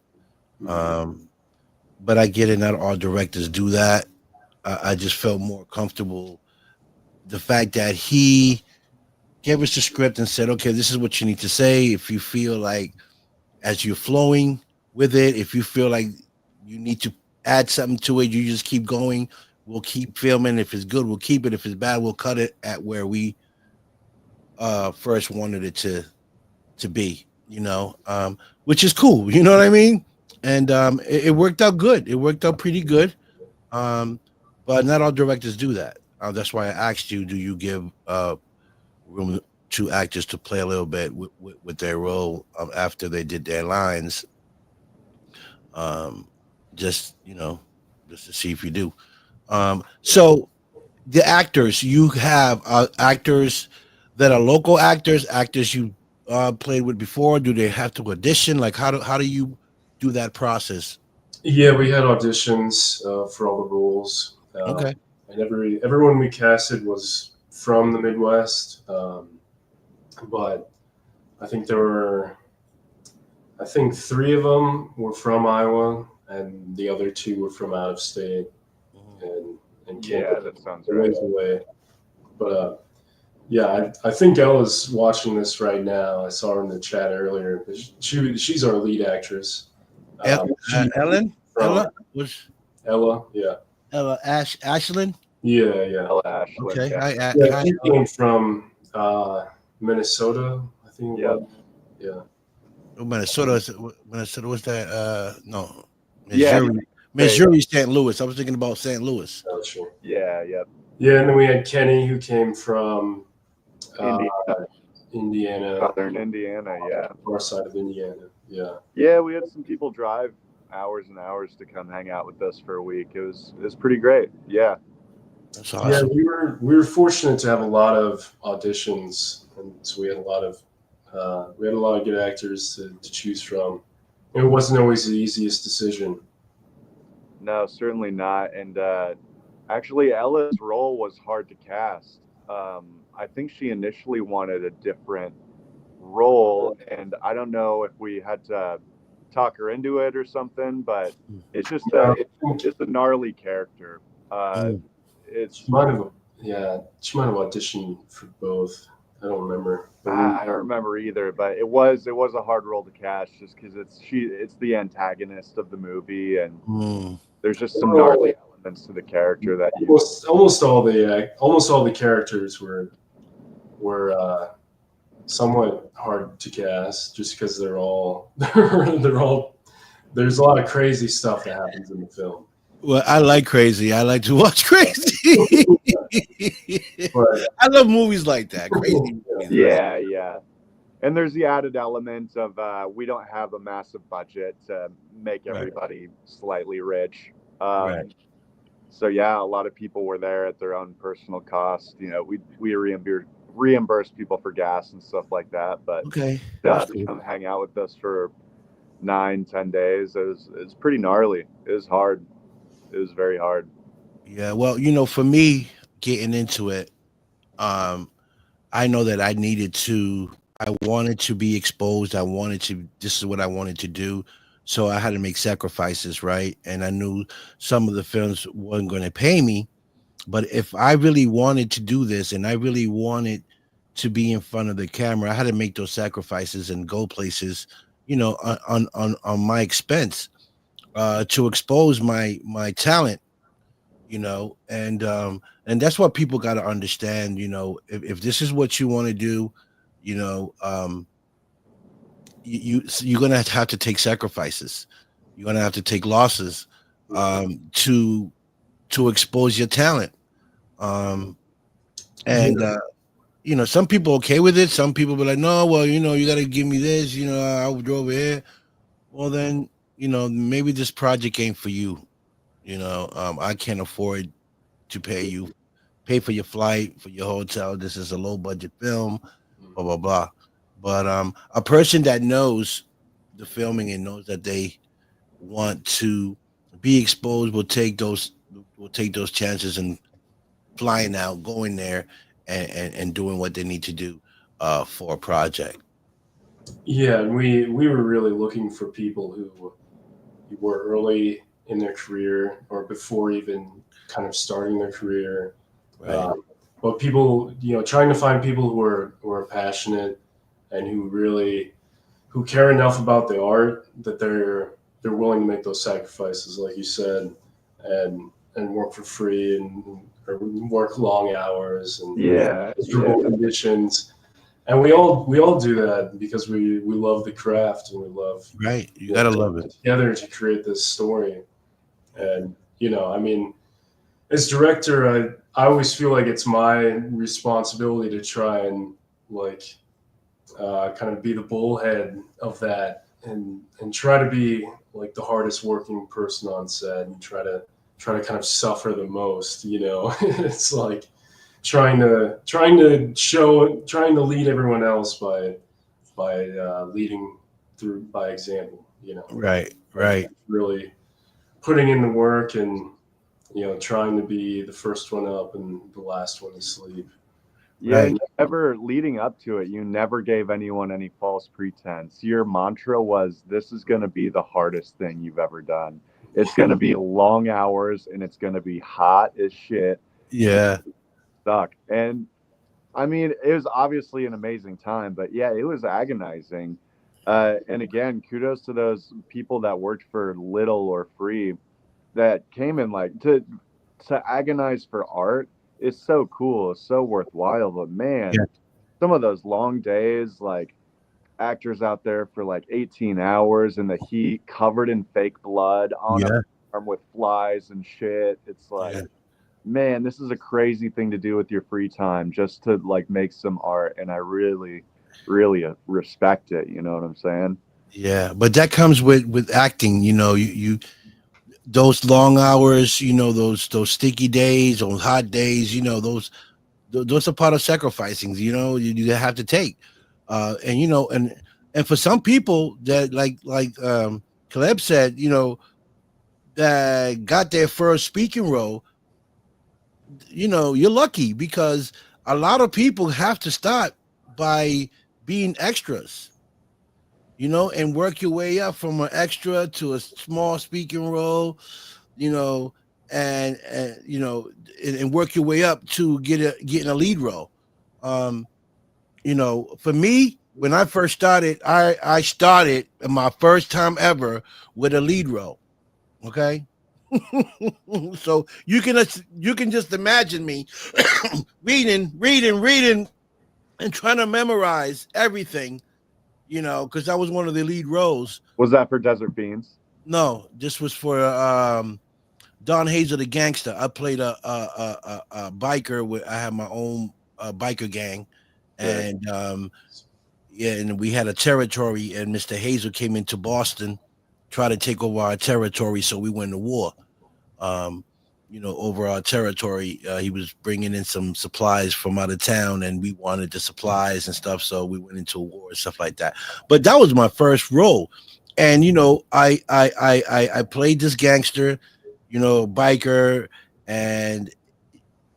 But I get it, not all directors do that. I just felt more comfortable the fact that he gave us the script and said, okay, this is what you need to say. If you feel like as you're flowing with it, if you feel like you need to add something to it, you just keep going. We'll keep filming. If it's good, we'll keep it. If it's bad, we'll cut it at where we first wanted it to be, which is cool. You know what I mean? And it worked out good. It worked out pretty good. But not all directors do that. That's why I asked you, do you give room to actors to play a little bit with their role after they did their lines? Just to see if you do. So the actors, you have actors that are local actors you played with before. Do they have to audition? Like how do you do that process? Yeah, we had auditions for all the roles. Okay. And everyone we casted was from the Midwest, but I think three of them were from Iowa, and the other two were from out of state, and came that sounds right. ways away. But I think Ella's watching this right now. I saw her in the chat earlier. She's our lead actress. Ellen? Ella? Ella, yeah. Ella Ashland? Yeah. Ella Ashland, Okay. Yeah, she came from Minnesota, I think. Yeah. Yeah. Oh, Minnesota was that? No. Yeah. Missouri, St. Louis. I was thinking about St. Louis. Gotcha. Yeah. Yeah, and then we had Kenny, who came from Indiana. Southern Indiana, yeah. Far side of Indiana, yeah. Yeah, we had some people drive hours and hours to come hang out with us for a week. It was pretty great. Yeah. That's awesome. Yeah, we were fortunate to have a lot of auditions, and so we had a lot of good actors to choose from. It wasn't always the easiest decision. No, certainly not. And actually, Ella's role was hard to cast. I think she initially wanted a different role, and I don't know if we had to talk her into it or something, but it's just a gnarly character. She might have auditioned for both. I don't remember. I don't remember either, but it was a hard role to cast just because it's the antagonist of the movie, and there's just some gnarly elements to the character that almost all the characters were somewhat hard to cast just because they're all they're all there's a lot of crazy stuff that happens in the film. Well, I like crazy. I like to watch crazy. But I love movies like that. Crazy movies. Yeah. And there's the added element of we don't have a massive budget to make Right. everybody slightly rich. Right. So yeah, a lot of people were there at their own personal cost. You know, we reimburse people for gas and stuff like that. But Okay. to come hang out with us for 9-10 days, it's pretty gnarly. It was hard. It was very hard. Yeah. Well, you know, for me getting into it, I know that I wanted to be exposed. This is what I wanted to do. So I had to make sacrifices, right? And I knew some of the films weren't going to pay me. But if I really wanted to do this and I really wanted to be in front of the camera, I had to make those sacrifices and go places, you know, on my expense, to expose my talent, you know, and that's what people got to understand. You know, if this is what you want to do, you know, you're gonna have to take sacrifices. You're gonna have to take losses, to expose your talent. And you know, some people okay with it. Some people be like, no, well, you know, you got to give me this. You know, I would go over here. Well, then, you know, maybe this project ain't for you. You know, I can't afford to pay for your flight, for your hotel. This is a low budget film, blah blah blah. But a person that knows the filming and knows that they want to be exposed will take those chances and flying out, going there, and doing what they need to do for a project. yeah, we were really looking for people who were early in their career or before even kind of starting their career. Right. But people, you know, trying to find people who are passionate and who care enough about the art that they're willing to make those sacrifices, like you said, and work for free or work long hours and miserable conditions. And we all do that because we love the craft and we love Right. You gotta love it. together to create this story. And you know, I mean, as director, I always feel like it's my responsibility to try and like kind of be the bullhead of that and try to be like the hardest working person on set and try to kind of suffer the most, you know. It's like trying to lead everyone else by leading through by example, you know. Right. Really putting in the work and, you know, trying to be the first one up and the last one to sleep. Yeah, Right. you never leading up to it, you never gave anyone any false pretense. Your mantra was, this is going to be the hardest thing you've ever done. It's going to be long hours and it's going to be hot as shit. Yeah. Suck. And I mean, it was obviously an amazing time, but yeah, it was agonizing. And again, kudos to those people that worked for little or free that came in like to agonize for art. Is so cool. It's so worthwhile. But man, Yeah. some of those long days, like actors out there for like 18 hours in the heat, covered in fake blood, on Yeah. a farm with flies and shit. It's like, Yeah. man, this is a crazy thing to do with your free time just to like make some art. And I really, really respect it. You know what I'm saying? Yeah. But that comes with acting. You know, you those long hours. You know, those sticky days, those hot days. You know, those are part of sacrificing. You know, you have to take. And you know, and for some people that like Caleb said, you know, that got their first speaking role, you know, you're lucky because a lot of people have to start by being extras, you know, and work your way up from an extra to a small speaking role, you know, and you know, and work your way up to getting a lead role. You know, for me, when I first started, I started my first time ever with a lead role. Okay. So you can just imagine me reading and trying to memorize everything, because I was one of the lead roles. Was that for Desert Beans? No, this was for Don Hazel, the gangster. I played a biker. I had my own biker gang, Right. and yeah, and we had a territory. And Mr. Hazel came into Boston, tried to take over our territory, so we went to war. Um, over our territory, he was bringing in some supplies from out of town, and we wanted the supplies and stuff, so we went into a war and stuff like that. But that was my first role, and I played this gangster, biker, and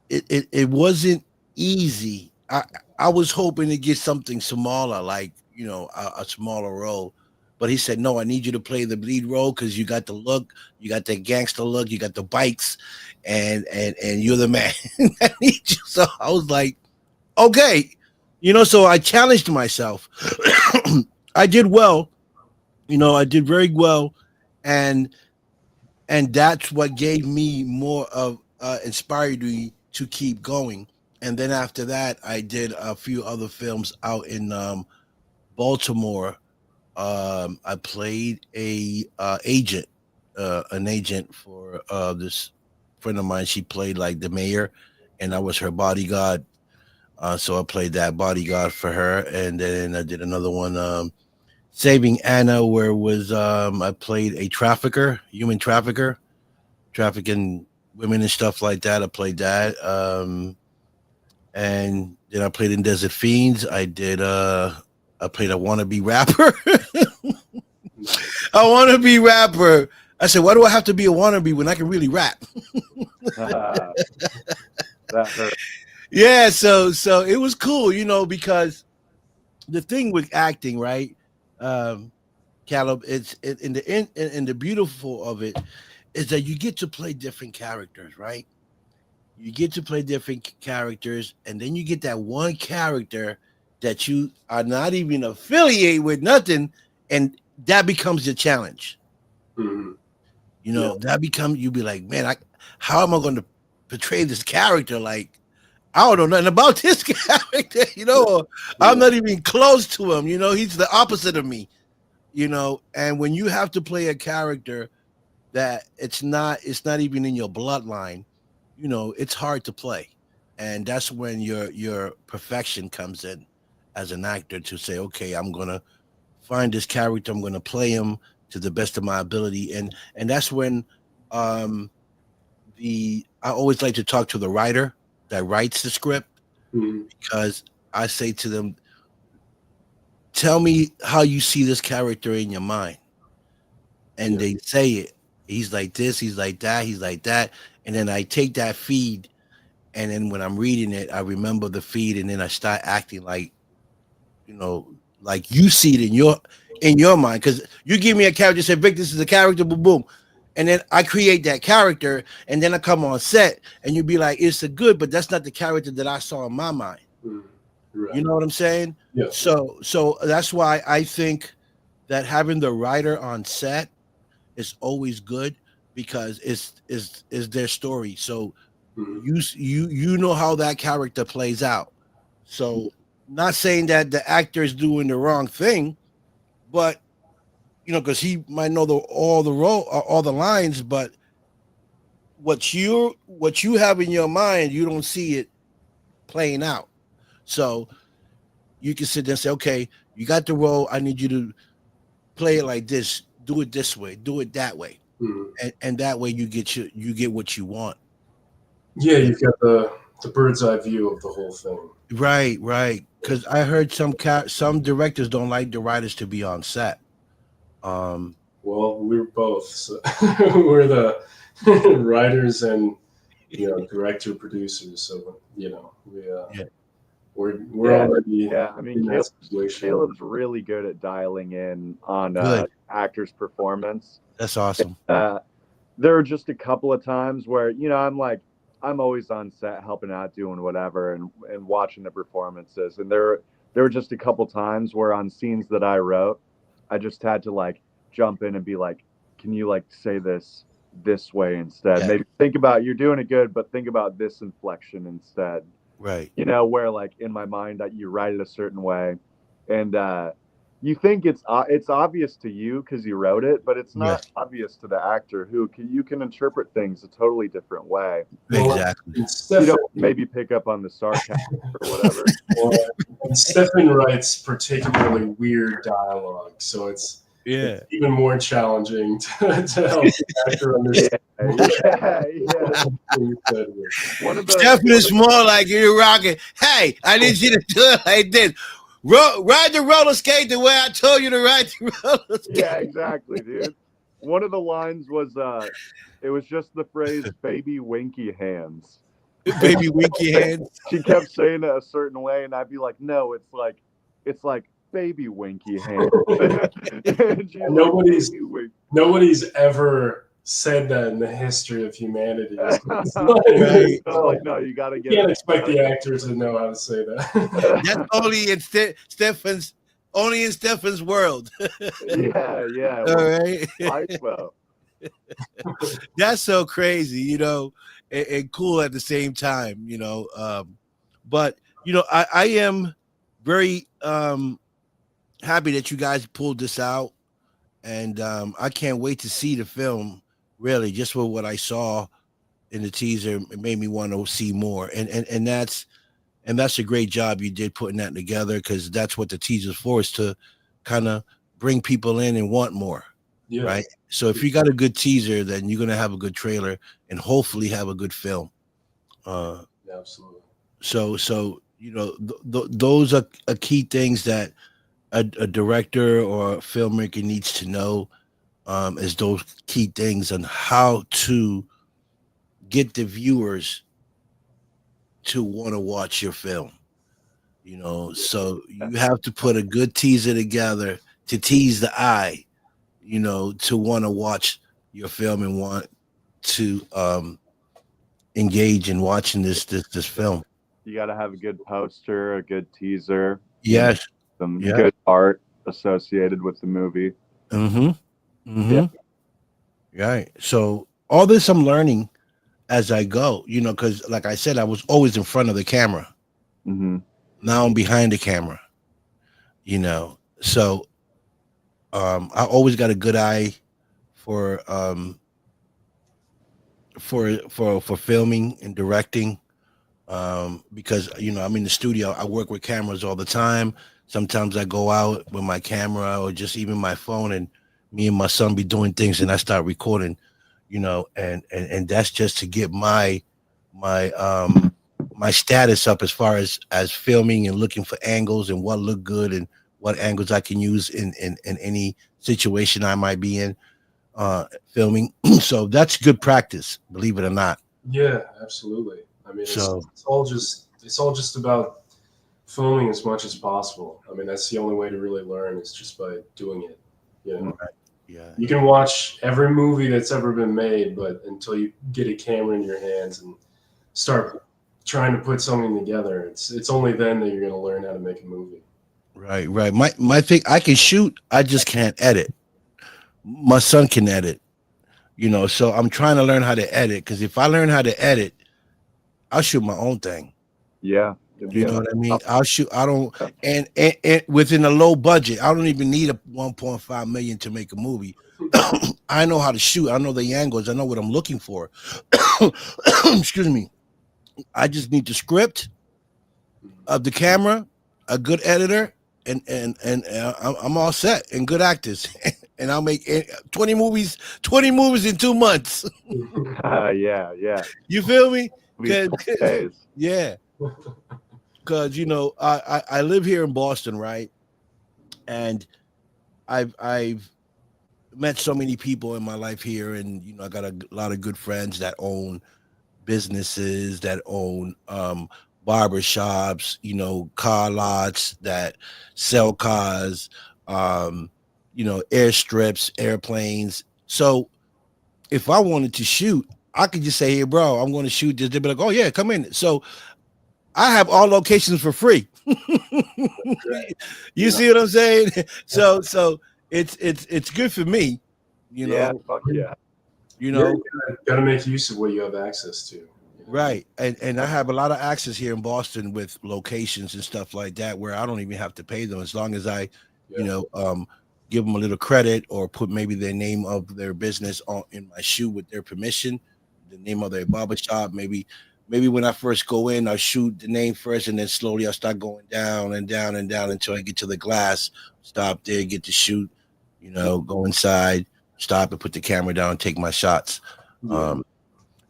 it wasn't easy. I was hoping to get something smaller, like a smaller role, but he said no. I need you to play the lead role because you got the look, you got the gangster look, you got the bikes, and you're the man. I need you. So I was like, okay, So I challenged myself. I did well. I did very well, and that's what gave me more of inspired me to keep going. And then after that, I did a few other films out in Baltimore. I played an agent for this friend of mine. She played like the mayor, and I was her bodyguard. So I played that bodyguard for her, and then I did another one, Saving Anna, where it was I played a trafficker, human trafficker, trafficking women and stuff like that. I played that. And then I played in Desert Fiends. I played a wannabe rapper. A wannabe rapper. I said, why do I have to be a wannabe when I can really rap? That hurt. Yeah, so it was cool, because the thing with acting, right, Caleb, it's in the beautiful of it is that you get to play different characters, right? You get to play different characters, and then you get that one character that you are not even affiliated with nothing, and that becomes the challenge. Mhm. That becomes, you be like, man, how am I going to portray this character? Like, I don't know nothing about this character, or I'm not even close to him. He's the opposite of me. And when you have to play a character that it's not even in your bloodline, it's hard to play. And that's when your perfection comes in as an actor, to say, okay, I'm gonna find this character, I'm gonna play him to the best of my ability. And that's when um I always like to talk to the writer that writes the script, Mhm. because I say to them, tell me how you see this character in your mind. And Yeah. they say it. He's like this, he's like that, he's like that. And then I take that feed, and then when I'm reading it, I remember the feed, and then I start acting like, like you see it in your mind. Because you give me a character, say, Vic, this is a character, boom, boom. And then I create that character, and then I come on set, and you be like, it's a good, but that's not the character that I saw in my mind. Mhm. Right. You know what I'm saying? Yeah. So that's why I think that having the writer on set is always good, because it's their story. So Mhm. you know how that character plays out. So, not saying that the actor is doing the wrong thing, but because he might know all the lines, but what you have in your mind, you don't see it playing out. So you can sit there and say, okay, you got the role. I need you to play it like this, do it this way, do it that way. Mhm. And that way you get what you want. Yeah, you've got the bird's eye view of the whole thing. Right. Because I heard some directors don't like the writers to be on set. Well, we're both. So we're the writers and director producers. So we Yeah. we're Yeah, already yeah. I mean, in that situation. Caleb's really good at dialing in on Good. actors' performance. That's awesome. There are just a couple of times where I'm always on set helping out, doing whatever, and watching the performances. And there were just a couple times where on scenes that I wrote, I just had to like jump in and be like, "Can you like say this way instead? Yeah. Maybe think about you're doing it good, but think about this inflection instead." Right. You know, where like in my mind that you write it a certain way, and you think it's obvious to you because you wrote it, but it's Yeah. not obvious to the actor you can interpret things a totally different way. Well, Exactly. and You don't maybe pick up on the sarcasm or whatever. and Stefan writes particularly weird dialogue, so it's even more challenging to help the actor understand. Yeah. One of the Stefan is more like you're rocking. Hey, I need you to do it like this. Ride the roller skate the way I told you to ride the roller skate. Yeah, exactly, dude. One of the lines was it was just the phrase "baby winky hands." Baby winky hands. She kept saying it a certain way, and I'd be like, "No, it's like baby winky hands." And she's Nobody's like, "Baby nobody's ever said that in the history of humanity. It's winky." Like, no, you gotta get. You can't expect the actor to know how to say that. That's only in Stefan's world. Yeah. All right. Well, That's so crazy, you know, and cool at the same time, you know. But you know, I am very happy that you guys pulled this out, and I can't wait to see the film. Really, just for what I saw in the teaser, it made me want to see more, and that's a great job you did putting that together, because that's what the teaser's for, is to kind of bring people in and want more. Yeah. Right. So if you got a good teaser, then you're gonna have a good trailer and hopefully have a good film. Absolutely. So you know, those are key things that a director or a filmmaker needs to know, as those key things on how to get the viewers to want to watch your film. You know, so you have to put a good teaser together to tease the eye, you know, to want to watch your film and want to engage in watching this film. you got to have a good poster, a good teaser. Yes. Some good art associated with the movie. Yeah. Right. So all this I'm learning as I go, you know, because like I said, I was always in front of the camera. Now I'm behind the camera, you know. So I always got a good eye for filming and directing, because you know, I'm in the studio. I work with cameras all the time. Sometimes I go out with my camera or just even my phone, and me and my son be doing things, and I start recording, you know, and that's just to get my status up as far as filming and looking for angles and what look good and what angles I can use in any situation I might be in filming. So that's good practice, believe it or not. Yeah, absolutely. I mean, it's all just about filming as much as possible. I mean, that's the only way to really learn, is just by doing it. You know, yeah. You can watch every movie that's ever been made, but until you get a camera in your hands and start trying to put something together, it's only then that you're going to learn how to make a movie. Right. My thing, I can shoot, I just can't edit. My son can edit, you know, so I'm trying to learn how to edit, because if I learn how to edit, I'll shoot my own thing. Yeah. You know what I mean? I'll shoot. I don't, and within a low budget, I don't even need a 1.5 million to make a movie. I know how to shoot. I know the angles. I know what I'm looking for. Excuse me. I just need the script of the camera, a good editor, and I'm all set, and good actors, and I'll make 20 movies in 2 months. Yeah. You feel me? Yeah. Because you know, I live here in Boston, right? And I've met so many people in my life here, and you know, I got a lot of good friends that own businesses, that own barber shops, you know, car lots, that sell cars, you know, airstrips, airplanes. So if I wanted to shoot, I could just say, hey, bro, I'm going to shoot this. They'd be like, oh yeah, come in. So I have all locations for free. You see what I'm saying? So it's good for me, you know. Yeah, fuck yeah. You know, got to make use of what you have access to. You Right. And I have a lot of access here in Boston with locations and stuff like that where I don't even have to pay them as long as I, you Yeah. know, give them a little credit or put maybe their name of their business on in my shoe with their permission, the name of their barber shop. Maybe when I first go in, I'll shoot the name first and then slowly I'll start going down and down and down until I get to the glass, stop there, get to shoot, you know, go inside, stop and put the camera down, take my shots. Yeah.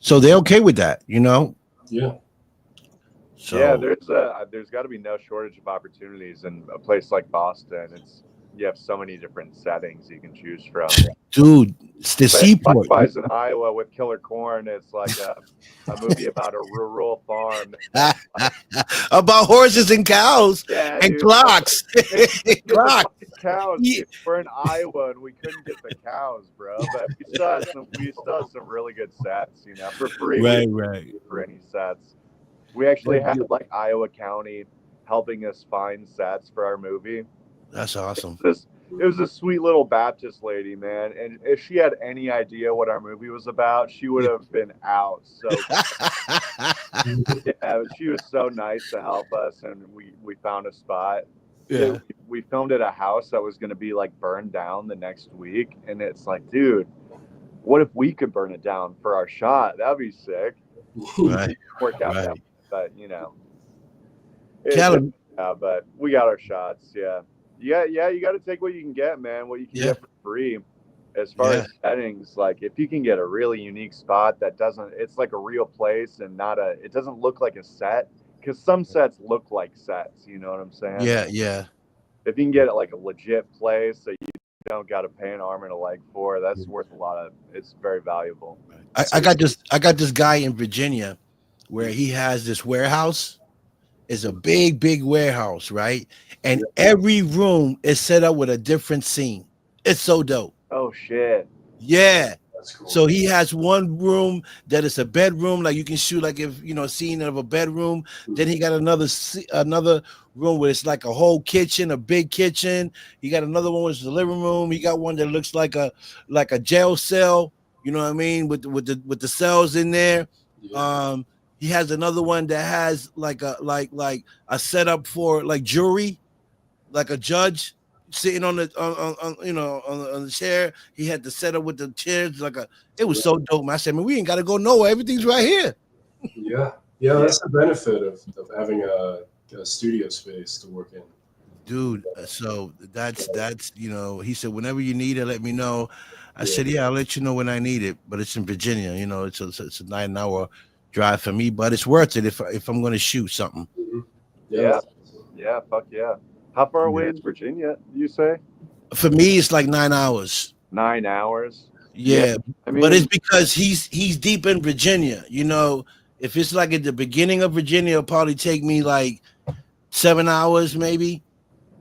So they're okay with that, you know? Yeah. So Yeah, there's got to be no shortage of opportunities in a place like Boston. You have so many different settings you can choose from. dude, it's the seaport. Likewise in Iowa with Killer Corn, it's like a movie about a rural farm. About horses and cows Yeah, and dude. clocks. Clocks. Cows. Yeah. Dude. We're in Iowa and we couldn't get the cows, bro. But we still have some really good sets, you know, for free. Right. For any sets. We actually had like Iowa County helping us find sets for our movie. That's awesome. It was a sweet little Baptist lady, man. And if she had any idea what our movie was about, she would have been out. So yeah, she was so nice to help us, and we found a spot. Yeah. We filmed at a house that was going to be like burned down the next week, and it's like, dude, what if we could burn it down for our shot? That'd be sick. Right. Work out Right. that, but you know, Callum, but we got our shots. Yeah. You got to take what you can get, man. What you can get for free. As far as settings, like if you can get a really unique spot that it's like a real place and it doesn't look like a set, because some sets look like sets. You know what I'm saying? yeah. If you can get it like a legit place that you don't got to pay an arm and a leg for, that's worth a lot of. It's very valuable. I got this guy in Virginia where he has this warehouse. It's a big warehouse, right? And every room is set up with a different scene. It's so dope. Oh shit. Yeah. That's cool. So he has one room that is a bedroom, like you can shoot like if you know scene of a bedroom. Then he got another room where it's like a whole kitchen, a big kitchen. He got another one which is a living room. He got one that looks like a jail cell. You know what I mean, with the cells in there. Yeah. He has another one that has like a setup for like jury, like a judge sitting on the on the chair. He had the setup with the chairs it was so dope, man. I said, man, we ain't got to go nowhere. Everything's right here. Yeah. That's the benefit of having a studio space to work in. Dude, so that's he said whenever you need it, let me know. I said, yeah, I'll let you know when I need it, but it's in Virginia. You know, it's a 9-hour drive for me, but it's worth it if I'm going to shoot something. Yeah. Fuck yeah. How far away is Virginia, you say? For me, it's like 9 hours. 9 hours. Yeah, I mean, but it's because he's deep in Virginia. You know, if it's like at the beginning of Virginia, it'll probably take me like 7 hours, maybe.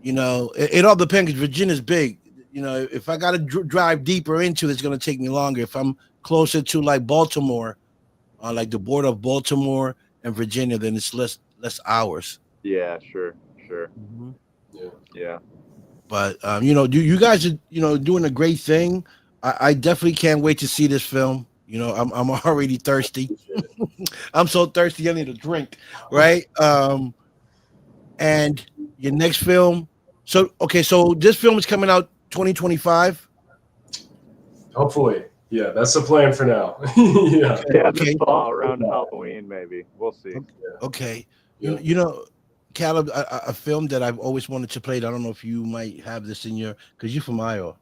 You know, it all depends because Virginia's big. You know, if I got to drive deeper into it, it's going to take me longer. If I'm closer to like Baltimore, like the border of Baltimore and Virginia, then it's less hours. yeah, sure. Mm-hmm. Yeah. But you guys are doing a great thing. I definitely can't wait to see this film. You know, I'm already thirsty. I'm so thirsty. I need a drink, right? And your next film. So this film is coming out 2025. Hopefully. Yeah, that's the plan for now. Yeah, Okay. this fall around Halloween, maybe. We'll see. Okay. Yeah. You know, Caleb, a film that I've always wanted to play. I don't know if you might have this in because you're from Iowa.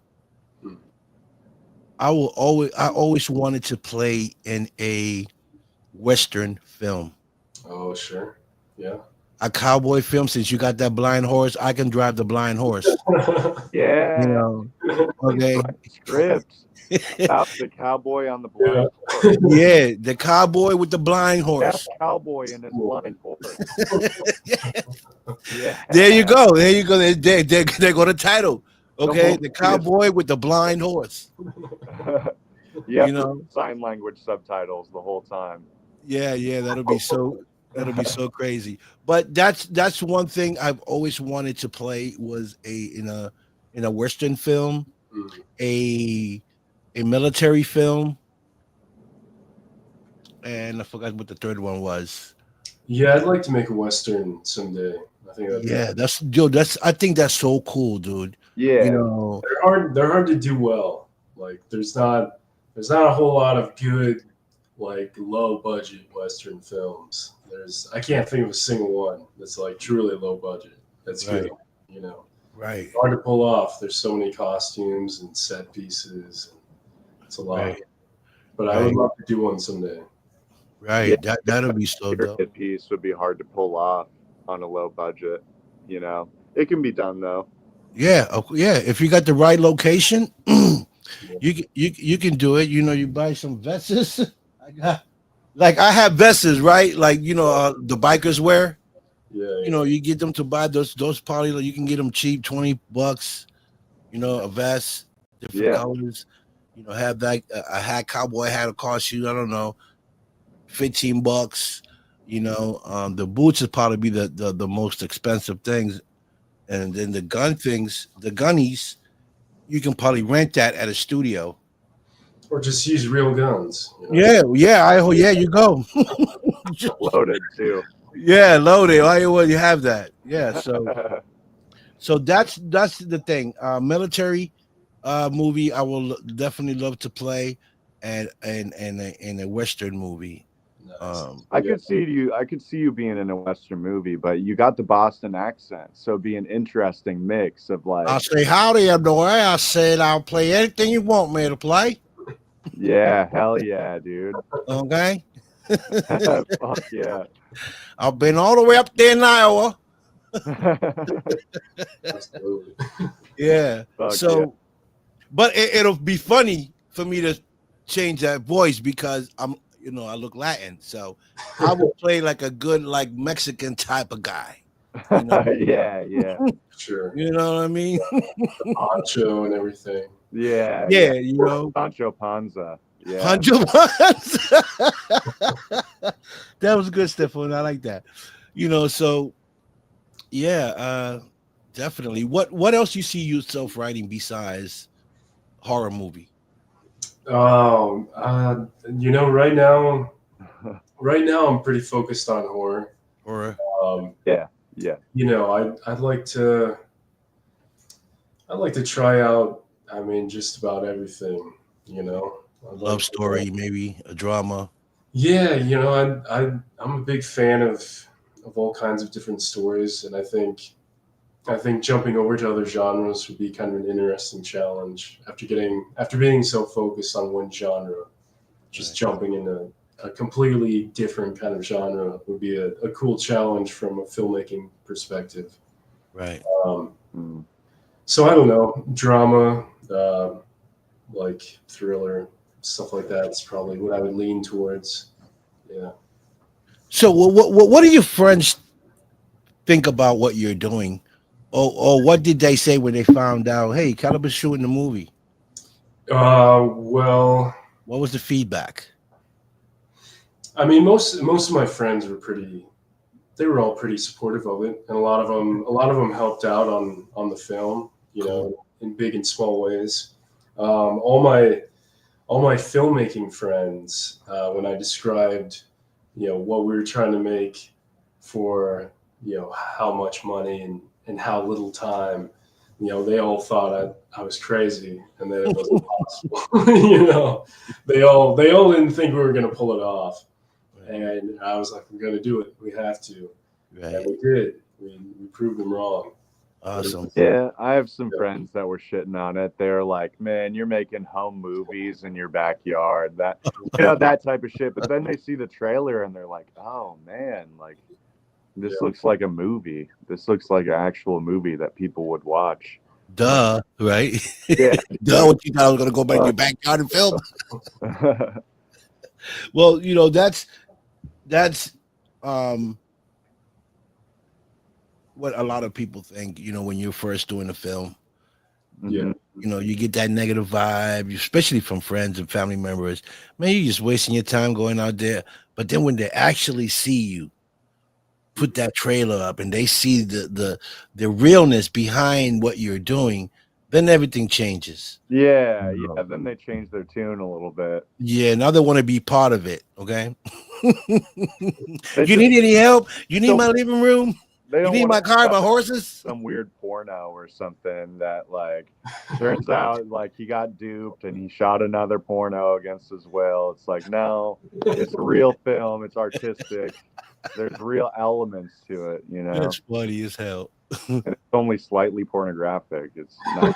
I always wanted to play in a Western film. Oh, sure. Yeah. A cowboy film. Since you got that blind horse, I can drive the blind horse. Yeah. You know. Okay. Scripts. About the cowboy on the blind horse. Yeah, the cowboy with the blind That horse. cowboy and his blind horse. Yeah. There you go. There go the title. Okay, whole the cowboy with the blind horse. Yeah, You know. sign language subtitles the whole time. Yeah, that'll be so crazy. But that's one thing I've always wanted to play was in a Western film, a military film, and I forgot what the third one was. Yeah, I'd like to make a Western someday. I think that'd be Yeah, that's I think that's so cool, dude. You Yeah, know, they're hard to do well. Like there's not a whole lot of good like low budget Western films. I can't think of a single one that's like truly low budget. That's good. Right. You know, right, hard to pull off. There's so many costumes and set pieces. And it's a lot. right, But I would right, love to do one someday. right. Yeah. That'll be so dope. hit piece would be hard to pull off on a low budget. It can be done though. Yeah, yeah. If you got the right location, you can do it. You know, you buy some vests. I have vests, right? Like the bikers wear. Yeah. You know, you get them to buy those probably you can get them cheap, $20. You know, a vest, different Yeah. colors. You know, have that a hat, cowboy hat will cost you, I don't know, $15. You know, the boots would probably be the most expensive things, and then the gun things, the gunnies, you can probably rent that at a studio. Or just use real guns. You know? Yeah, you go. Loaded too. Yeah, loaded. You have that. Yeah, so that's the thing. Military movie I will definitely love to play, and a Western movie. Nice. I could see you being in a Western movie, but you got the Boston accent, so it'd be an interesting mix of like, I'll say howdy, boy. I said I'll play anything you want me to play. yeah, hell yeah, dude. Okay. Fuck yeah. I've been all the way up there in Iowa. Absolutely. Yeah. Fuck So, yeah. but it'll be funny for me to change that voice because I look Latin, so I will play like a good like Mexican type of guy. You know? yeah. Sure. You know what I mean? The poncho and everything. Yeah. Yeah, you know, Sancho Panza. Yeah. 100%. That was good, Stefan. I like that. You know, so yeah, definitely. What else you see yourself writing besides horror movie? Oh, right now I'm pretty focused on horror. Or Yeah. I'd like to try out. I mean, just about everything. I'd love like to- story, maybe a drama. Yeah, I'm a big fan of all kinds of different stories, and I think jumping over to other genres would be kind of an interesting challenge after being so focused on one genre. Just Right. jumping into a completely different kind of genre would be a cool challenge from a filmmaking perspective. Right. Mm. So I don't know, drama, like thriller, stuff like that is probably what I would lean towards. Yeah. So what do your friends think about what you're doing? Or what did they say when they found out, hey, Caliber's shooting the movie? Well, What was the feedback? I mean, most of my friends they were all pretty supportive of it, and a lot of them helped out on the film, in big and small ways. All my filmmaking friends, when I described, what we were trying to make for, how much money and how little time, they all thought I was crazy and that it wasn't possible. They all didn't think we were going to pull it off. And I was like, we're going to do it. We have to. Right. And we did. We proved them wrong. Awesome. Yeah, I have some friends that were shitting on it. They're like, "Man, you're making home movies in your backyard." That that type of shit. But then they see the trailer and they're like, "Oh man, like this looks like a movie. This looks like an actual movie that people would watch." Duh, right? Yeah. Duh, what you thought I was gonna go back to your backyard and film? Well, that's what a lot of people think, when you're first doing a film. Yeah. You get that negative vibe, especially from friends and family members. Man, you're just wasting your time going out there. But then when they actually see you put that trailer up and they see the realness behind what you're doing, then everything changes. Yeah, You know? yeah. Then they changed their tune a little bit. Yeah, now they want to be part of it. Okay. They You just need any help? You need don't, my living room? they You don't need want my to car, my horses? some weird porno or something that like turns out like he got duped and he shot another porno against his will. It's like, no, it's a real film. It's artistic. There's real elements to it, you know. That's funny as hell. And it's only slightly pornographic. It's not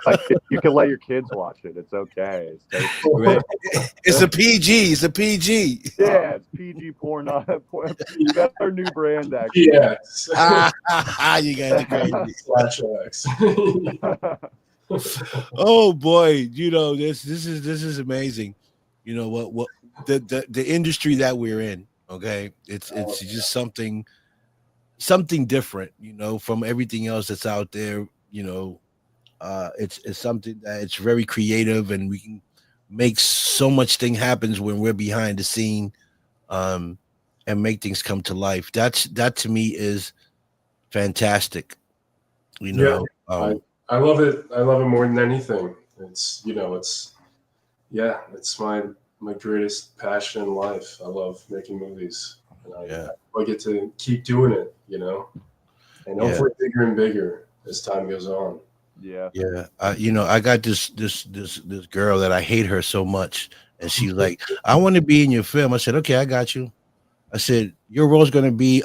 like you can let your kids watch it. It's okay. It's tasty. Right. It's a PG. It's a PG. Yeah, it's PG porno. That's our new brand, actually. Yes. You guys are crazy. Slash X. Oh boy, you know this is amazing. You know what the industry that we're in. Okay, it's just something different. You know, from everything else that's out there. You know, it's something that it's very creative, and we can make so much thing happens when we're behind the scene, and make things come to life. That to me is fantastic. You know, I love it. I love it more than anything. It's it's my greatest passion in life. I love making movies, and I get to keep doing it. You know, and hopefully bigger and bigger as time goes on. Yeah. You know, I got this girl that I hate her so much, and she's like, "I want to be in your film." I said, "Okay, I got you." I said, "Your role's gonna be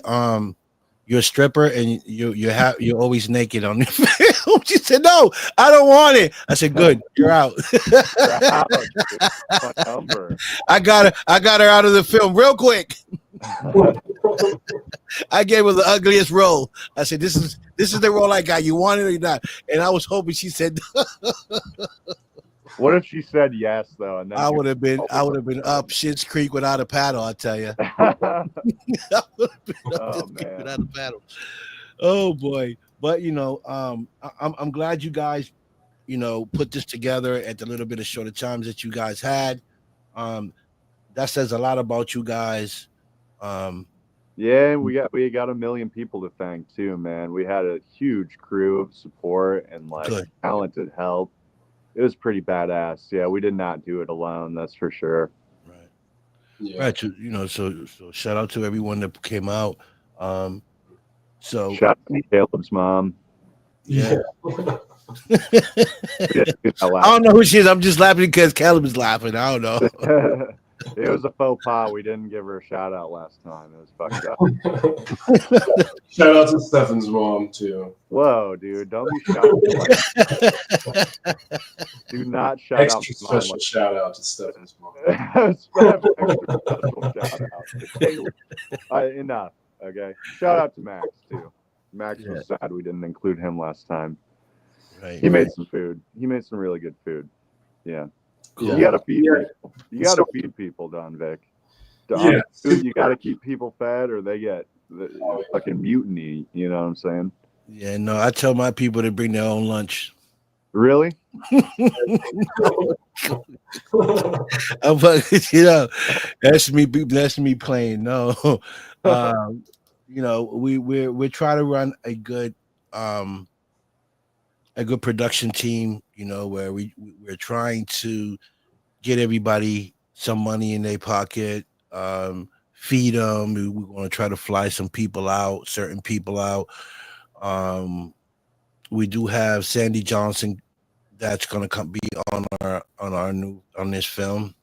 you're a stripper and you're always naked on the film." She said, "No, I don't want it." I said, "Good, you're out." I got her out of the film real quick. I gave her the ugliest role. I said, "This is the role I got. You want it or not?" And I was hoping she said. What if she said yes though? And then I would have been up Schitt's Creek without a paddle. I tell you. Without a paddle. Oh boy! But you know, I'm glad you guys, you know, put this together at the little bit of shorter times that you guys had. That says a lot about you guys. Yeah, we got 1 million people to thank too, man. We had a huge crew of support and like talented help. It was pretty badass. Yeah, we did not do it alone. That's for sure. Right. Yeah. Right. You know, so shout out to everyone that came out. So shout out to Caleb's mom. Yeah. I don't know who she is. I'm just laughing because Caleb is laughing. I don't know. It was a faux pas. We didn't give her a shout out last time. It was fucked up. Shout out to Stefan's mom too. Whoa, dude! Don't be shouting. Do not shout extra out. Special shout out to Stefan's mom. Enough. Okay. Shout out to Max too. Max was sad we didn't include him last time. Right. He made some food. He made some really good food. Yeah. Cool. You gotta feed people. You gotta feed people, Don Vic. You gotta keep people fed or they get fucking mutiny, you know what I'm saying? Yeah, no, I tell my people to bring their own lunch. Really? You know, that's me playing. No. You know, we're trying to run a good production team, you know, where we're trying to get everybody some money in their pocket, feed them. We're going to try to fly some people out, certain people out. We do have Sandy Johnson that's going to be on this film.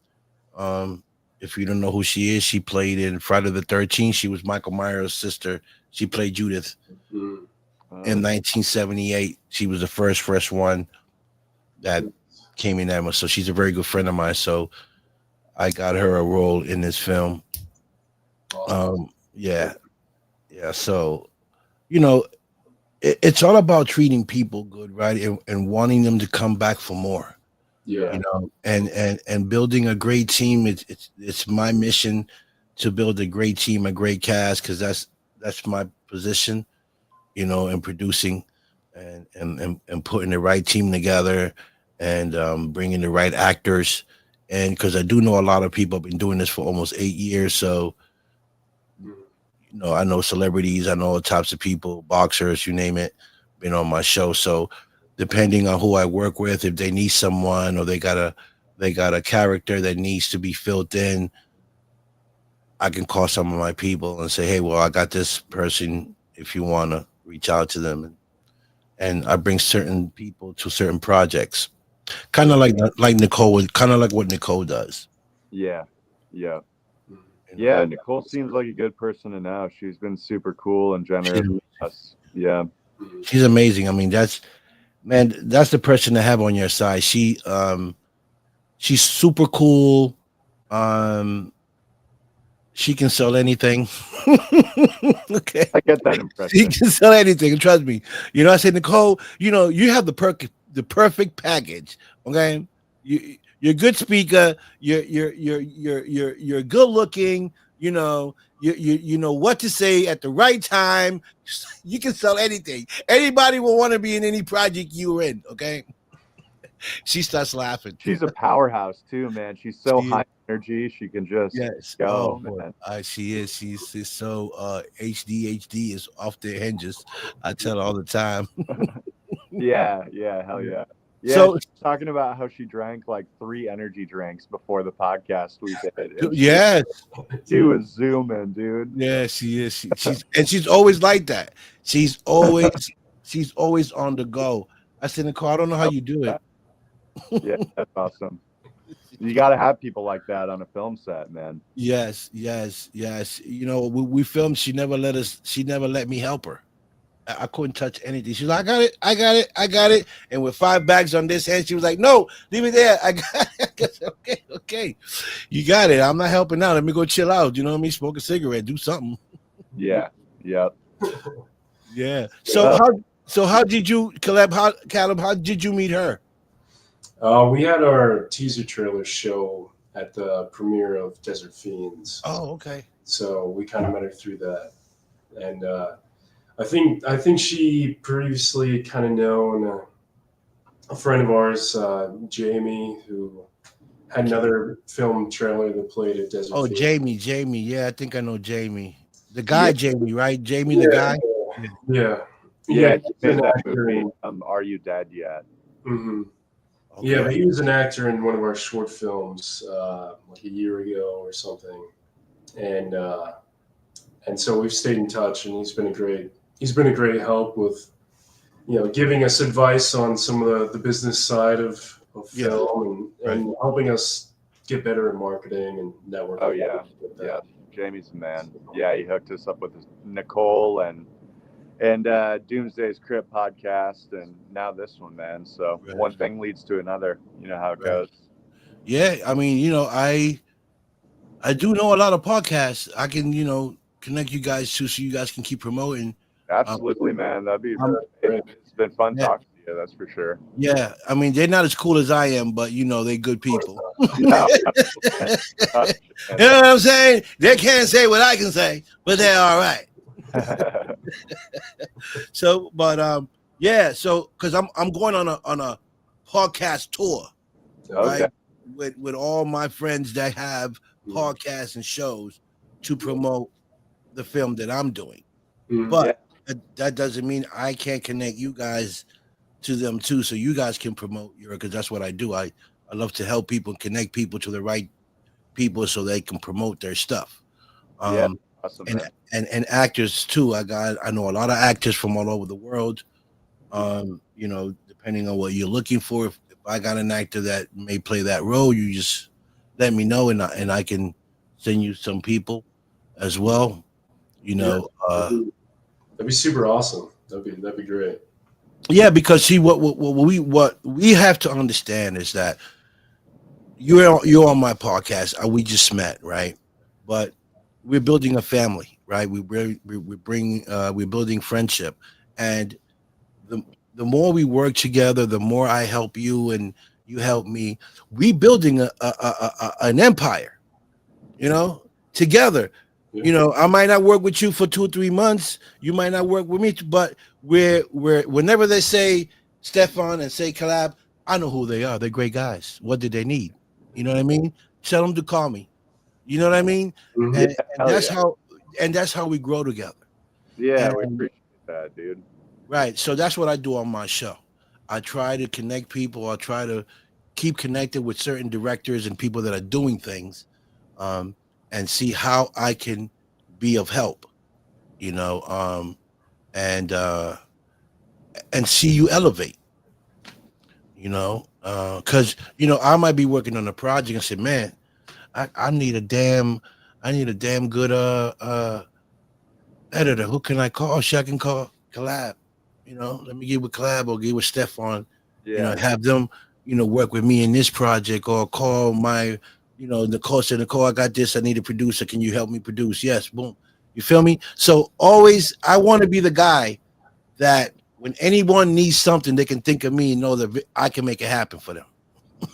If you don't know who she is, she played in Friday the 13th. She was Michael Myers' sister. She played Judith. In 1978, she was the first one that came in that much. So she's a very good friend of mine. So I got her a role in this film. Yeah. So, you know, it's all about treating people good, right? And wanting them to come back for more. Yeah. You know, and building a great team. It's my mission to build a great team, a great cast, because that's my position. You know, and producing and putting the right team together and bringing the right actors. And because I do know a lot of people have been doing this for almost 8 years. So, you know, I know celebrities, I know all types of people, boxers, you name it, been on my show. So depending on who I work with, if they need someone or they got a character that needs to be filled in, I can call some of my people and say, hey, well, I got this person if you want to reach out to them. And I bring certain people to certain projects. Kind of like Nicole, kind of like what Nicole does. Yeah, yeah, You know? yeah. Nicole seems like a good person to know. She's been super cool and generous with us. Yeah, She's amazing. I mean, that's the person to have on your side. She's super cool. She can sell anything. Okay. I get that She impression. can sell anything. Trust me. You know, I said, Nicole, you know, you have the perfect package. Okay. You're a good speaker. You're good looking. You know, you know what to say at the right time. You can sell anything. Anybody will want to be in any project you're in. Okay. She starts laughing. She's a powerhouse too, man. She's so She is. high energy. She can just Yes. go, boy. man. She is. She's so ADHD is off their hinges. I tell her all the time. Yeah, yeah, hell yeah. Yeah, So- she's talking about how she drank like 3 energy drinks before the podcast we did. And Yes. she was zooming, dude. Yeah, she is. She's always like that. She's always on the go. I said, Nicole, I don't know how you do it. Yeah, that's awesome. You got to have people like that on a film set, man. Yes. You know, we filmed. She never let me help her. I couldn't touch anything. She's like, I got it. And with 5 bags on this hand, she was like, no, leave it there. I got it. Okay. You got it. I'm not helping out. Let me go chill out. You know what I mean? Smoke a cigarette, do something. Yeah, yeah. Yeah. So how did you, Caleb, how did you meet her? We had our teaser trailer show at the premiere of Desert Fiends. Oh, okay. So we kind of met her through that. And I think she previously kind of known a friend of ours, Jamie, who had another film trailer that played at Desert Oh, Fiends. Jamie. Yeah, I think I know Jamie. The guy, Yeah. Jamie, right? Jamie, the guy. Yeah. Yeah, he's he made an that actor movie, in- Are You Dead Yet? Mhm. Okay. Yeah, but he was an actor in one of our short films like a year ago or something, and so we've stayed in touch, and he's been a great help with, you know, giving us advice on some of the business side of Yeah. film and helping us get better at marketing and networking. Oh, yeah. Yeah, Jamie's the man. Yeah, he hooked us up with Nicole and Doomsday's Crypt podcast, and now this one, man. So Right. one thing leads to another. You know how it Right. goes. Yeah, I mean, you know, I do know a lot of podcasts. I can, you know, connect you guys to so you guys can keep promoting. Absolutely, man. That'd be. great. It's been fun Yeah. talking to you. That's for sure. Yeah, I mean, they're not as cool as I am, but you know, they're good people. No. You know what I'm saying? They can't say what I can say, but they're all right. So, but yeah, so because I'm going on a podcast tour, Okay. right? With all my friends that have podcasts and shows to promote the film that I'm doing. Mhm. But that doesn't mean I can't connect you guys to them too, so you guys can promote your, because that's what I do. I love to help people, connect people to the right people so they can promote their stuff. Yeah. Awesome, and, man. and actors too. I know a lot of actors from all over the world. You know, depending on what you're looking for. If I got an actor that may play that role, you just let me know, and I can send you some people as well. You know, That'd be super awesome. That'd be great. yeah, because see, what we have to understand is that you're on my podcast. We just met, right? But we're building a family, right? We're building friendship, and the more we work together, the more I help you and you help me. We building an empire, you know, together. Yeah. You know, I might not work with you for 2 or 3 months. You might not work with me, but we're whenever they say Stefan and say Collab, I know who they are. They're great guys. What did they need? You know what I mean? Tell them to call me. You know what I mean? Mhm. And Hell that's how we grow together. Yeah, we and- appreciate that, dude. Right. So that's what I do on my show. I try to connect people. I try to keep connected with certain directors and people that are doing things, and see how I can be of help, you know, and see you elevate, because I might be working on a project and say, man, I need a damn good editor. Who can I call? Oh, shit, I can call Collab. Let me get with Collab or get with Stefan. Yeah. Have them, work with me in this project, or call my, Nicole said, Nicole, I got this. I need a producer. Can you help me produce? Yes. Boom. You feel me? So always, I want to be the guy that when anyone needs something, they can think of me and know that I can make it happen for them.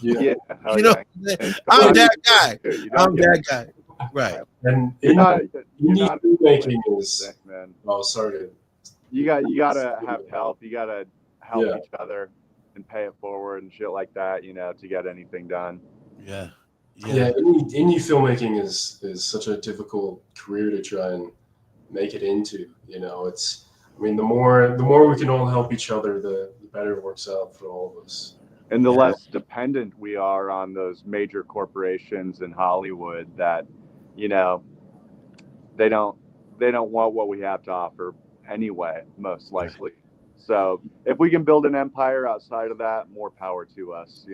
Yeah. Hell You know, yeah. I'm that guy. You don't I'm get that guy. Right. And You're not indie filmmaking is. man. Oh, sorry. You gotta have help. You gotta help Yeah. each other and pay it forward and shit like that, to get anything done. Yeah. Yeah, indie filmmaking is such a difficult career to try and make it into. The more we can all help each other, the better it works out for all of us. And the Yeah. less dependent we are on those major corporations in Hollywood that, they don't want what we have to offer anyway, most likely. So if we can build an empire outside of that, more power to us,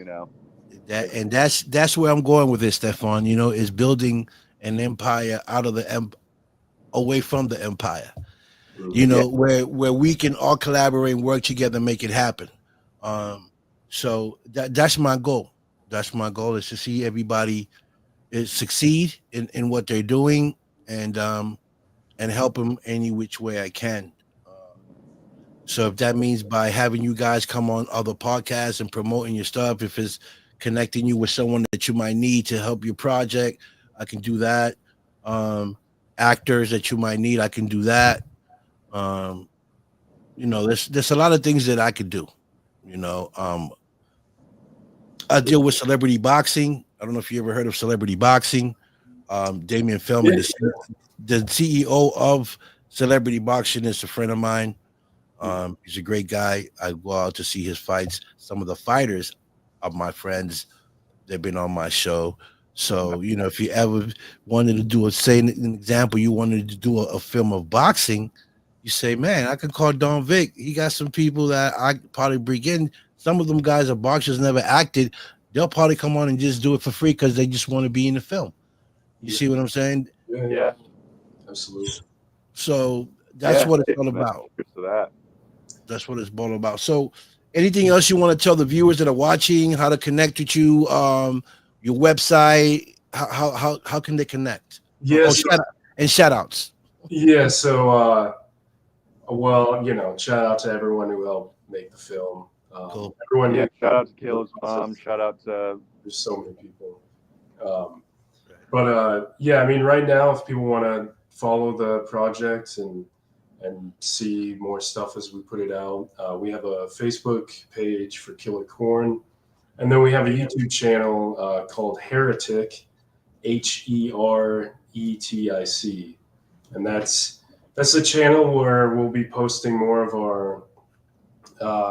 That's where I'm going with this, Stefan. Is building an empire out of away from the empire. Where we can all collaborate and work together and make it happen. So that's my goal. That's my goal, is to see everybody succeed in what they're doing, and help them any which way I can. So if that means by having you guys come on other podcasts and promoting your stuff, if it's connecting you with someone that you might need to help your project, I can do that. Actors that you might need, I can do that. There's a lot of things that I could do. I deal with celebrity boxing. I don't know if you ever heard of celebrity boxing. Damian Feldman, the CEO of Celebrity Boxing, is a friend of mine. He's a great guy. I go out to see his fights. Some of the fighters of my friends, they've been on my show. So, if you ever wanted to do an example, you wanted to do a film of boxing, you say, man, I could call Don Vic. He got some people that I probably bring in. Some of them guys are boxers, never acted. They'll probably come on and just do it for free because they just want to be in the film. You see what I'm saying? Yeah. Absolutely. So that's what it's all about. That's what it's all about. So anything else you want to tell the viewers that are watching, how to connect with you, your website, how can they connect? Yes. Shout outs. Yeah. So, shout out to everyone who helped make the film. Cool. Everyone. Yeah. Shout out to Caleb's mom. Shout out to. There's so many people. Right now, if people want to follow the project and see more stuff as we put it out, we have a Facebook page for Killer Corn, and then we have a YouTube channel called Heretic, HERETIC, and that's a channel where we'll be posting more of our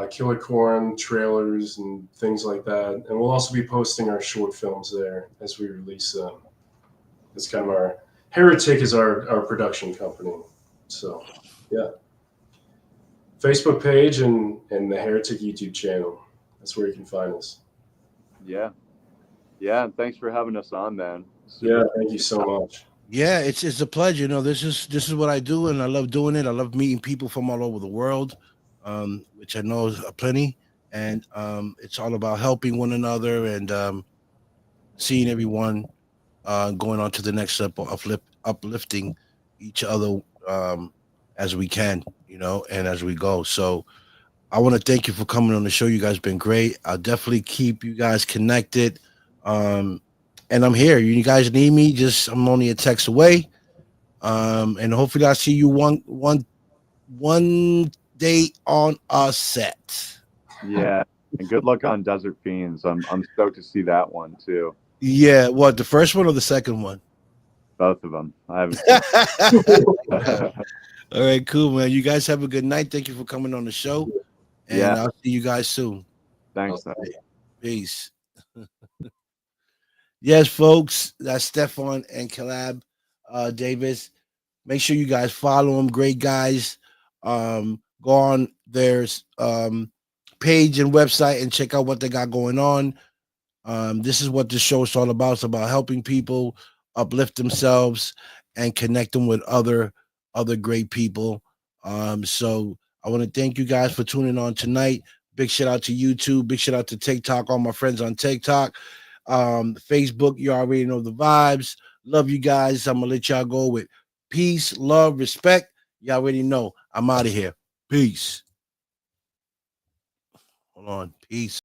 Killer Corn trailers and things like that, and we'll also be posting our short films there as we release them. It's kind of our Heretic is our production company. So, yeah. Facebook page and the Heretic YouTube channel. That's where you can find us. Yeah. Yeah, and thanks for having us on, man. Yeah, thank you so much. Yeah, it's a pleasure. This is what I do, and I love doing it. I love meeting people from all over the world, which I know is plenty. And it's all about helping one another and seeing everyone going on to the next step, uplifting each other as we can, and as we go. So I want to thank you for coming on the show. You guys been great. I'll definitely keep you guys connected. And I'm here. You guys need me, I'm only a text away. And hopefully I'll see you one day on our set. Yeah. And good luck on Desert Fiends. I'm stoked to see that one too. Yeah, what, the first one or the second one? Both of them. I haven't. All right, cool, man. You guys have a good night. Thank you for coming on the show. And Yeah. I'll see you guys soon. Thanks. Peace. Yes, folks, that's Stefan and Calab Davis. Make sure you guys follow them. Great guys. Go on their page and website and check out what they got going on. This is what this show is all about. It's about helping people uplift themselves and connect them with other great people. So I want to thank you guys for tuning on tonight. Big shout out to YouTube. Big shout out to TikTok. All my friends on TikTok. Facebook, you already know the vibes. Love you guys. I'm gonna let y'all go with peace, love, respect. You already know. I'm out of here. Peace. Hold on. Peace.